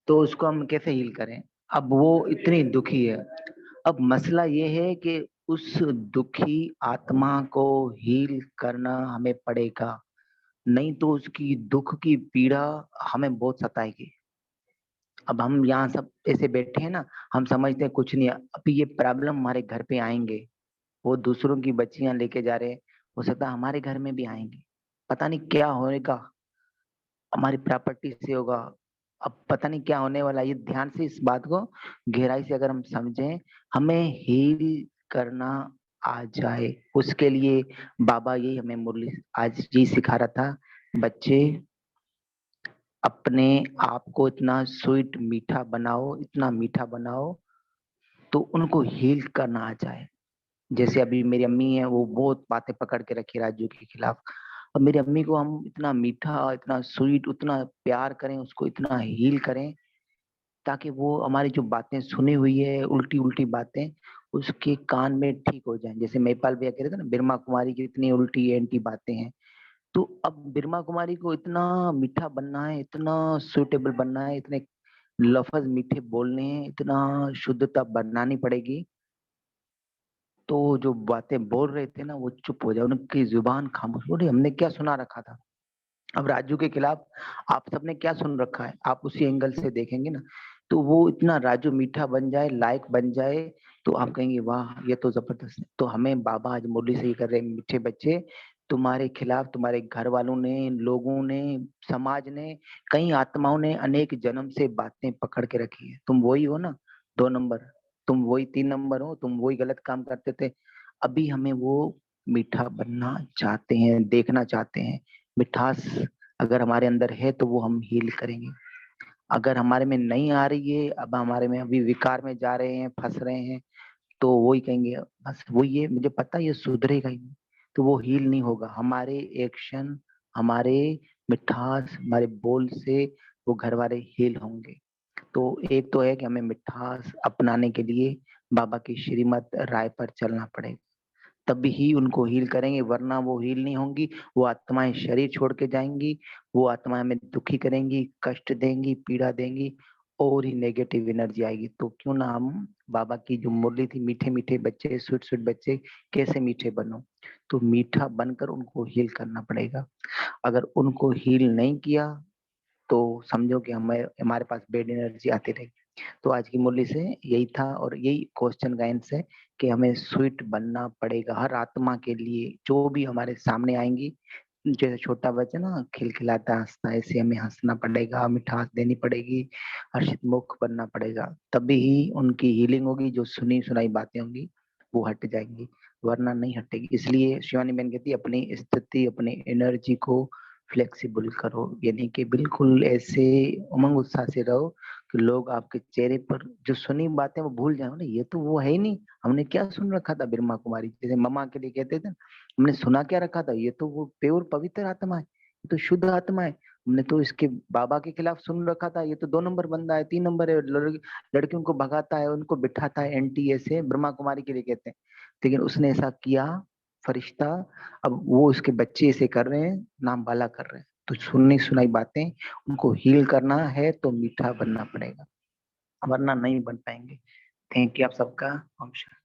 तो उसको हम कैसे हील करें। अब वो इतनी दुखी है। अब मसला ये है कि उस दुखी आत्मा को हील करना हमें पड़ेगा, नहीं तो उसकी दुख की पीड़ा हमें बहुत सताएगी। अब हम यहाँ सब ऐसे बैठे हैं ना, हम समझते हैं कुछ नहीं, अभी ये प्रॉब्लम हमारे घर पे आएंगे, वो दूसरों की बच्चियां लेके जा रहे हैं, हो सकता है हमारे घर में भी आएंगे, पता नहीं क्या होएगा, हमारी प्रॉपर्टी से होगा, अब पता नहीं क्या होने वाला। ये ध्यान से इस बात को गहराई से अगर हम समझें, हमें हील करना आ जाए, उसके लिए बाबा यही हमें मुरली आज जी सिखा रहा था, बच्चे अपने आप को इतना स्वीट मीठा बनाओ, इतना मीठा बनाओ तो उनको हील करना आ जाए। जैसे अभी मेरी अम्मी है, वो बहुत बातें पकड़ के रखी राजू के खिलाफ। अब मेरी अम्मी को हम इतना मीठा, इतना स्वीट, उतना प्यार करें, उसको इतना हील करें ताकि वो हमारी जो बातें सुनी हुई है उल्टी उल्टी बातें उसके कान में ठीक हो जाएं। जैसे महिपाल भैया कह रहे थे ना, बिरमा कुमारी की इतनी उल्टी एंटी बातें हैं, तो अब बिरमा कुमारी को इतना मीठा बनना है, इतना सुटेबल बनना है, इतने लफ्ज मीठे बोलने हैं, इतना शुद्धता बनानी पड़ेगी, तो जो बातें बोल रहे थे ना वो चुप हो जाए, उनकी जुबान खामोश। बोले हमने क्या सुना रखा था, अब राजू के खिलाफ आप सबने क्या सुन रखा है, आप उसी एंगल से देखेंगे ना, तो वो इतना राजू मीठा बन जाए, लायक बन जाए, तो आप कहेंगे वाह ये तो जबरदस्त है। तो हमें बाबा आज मुरली से ही कर रहे हैं, मीठे बच्चे तुम्हारे खिलाफ तुम्हारे घर वालों ने, लोगों ने, समाज ने, कई आत्माओं ने अनेक जन्म से बातें पकड़ के रखी है। तुम वही हो ना 2 नंबर, तुम वही 3 नंबर हो, तुम वही गलत काम करते थे। अभी हमें वो मीठा बनना चाहते हैं, देखना चाहते हैं। मिठास अगर हमारे अंदर है तो वो हम हील करेंगे। अगर हमारे में नहीं आ रही है, अब हमारे में अभी विकार में जा रहे हैं, फंस रहे हैं, तो वही कहेंगे बस वो ये मुझे पता है ये सुधरेगा ही नहीं, तो वो हील नहीं होगा। हमारे एक्शन, हमारे मिठास, हमारे बोल से वो घर वाले हील होंगे। तो एक तो है कि हमें मिठास अपनाने के लिए बाबा की श्रीमत राय पर चलना पड़ेगा, तभी ही उनको हील करेंगे, वरना वो हील नहीं होंगी। वो आत्माएं शरीर छोड़ के जाएंगी, वो आत्माएं हमें दुखी करेंगी, कष्ट देंगी, पीड़ा देंगी, और ही नेगेटिव एनर्जी आएगी। तो क्यों ना हम बाबा की जो मुरली थी, मीठे मीठे बच्चे, स्वीट स्वीट बच्चे कैसे मीठे बनो, तो मीठा बनकर उनको हील करना पड़ेगा। अगर उनको हील नहीं किया तो समझो कि हमारे पास बैड एनर्जी आती रहेगी। तो आज की मुरली से यही था, और यही क्वेश्चन का आंसर है कि हमें स्वीट बनना पड़ेगा हर आत्मा के लिए, जो भी हमारे सामने आएंगी। जैसे छोटा बच्चा ना खिलखिलाता हंसता है, ऐसे हमें हंसना पड़ेगा, मिठास देनी पड़ेगी, हर्षित मुख बनना पड़ेगा, तभी ही उनकी हीलिंग होगी। जो सुनी सुनाई बातें होंगी वो हट जाएंगी, वरना नहीं हटेगी। इसलिए शिवानी बहन कहती है अपनी स्थिति, अपनी एनर्जी को फ्लेक्सिबल करो, यानी कि बिल्कुल ऐसे उमंग उत्साह से रहो कि लोग आपके चेहरे पर जो सुनी बातें वो भूल जाओ ना, ये तो वो है ही नहीं, हमने क्या सुन रखा था ब्रह्मा कुमारी, जैसे ममा के लिए कहते थे, हमने सुना क्या रखा था, ये तो वो प्योर पवित्र आत्मा है, ये तो शुद्ध आत्मा है। हमने तो इसके बाबा के खिलाफ सुन रखा था, ये तो 2 नंबर बंदा है, 3 नंबर है, लड़कियों को भगाता है, उनको बिठाता है, एंटी ऐसे ब्रह्मा कुमारी के लिए कहते हैं। लेकिन उसने ऐसा किया फरिश्ता, अब वो उसके बच्चे ऐसे कर रहे हैं, नाम बाला कर रहे हैं। तो सुननी सुनाई बातें उनको हील करना है तो मीठा बनना पड़ेगा, वरना नहीं बन पाएंगे। थैंक यू आप सबका। ओम शांति।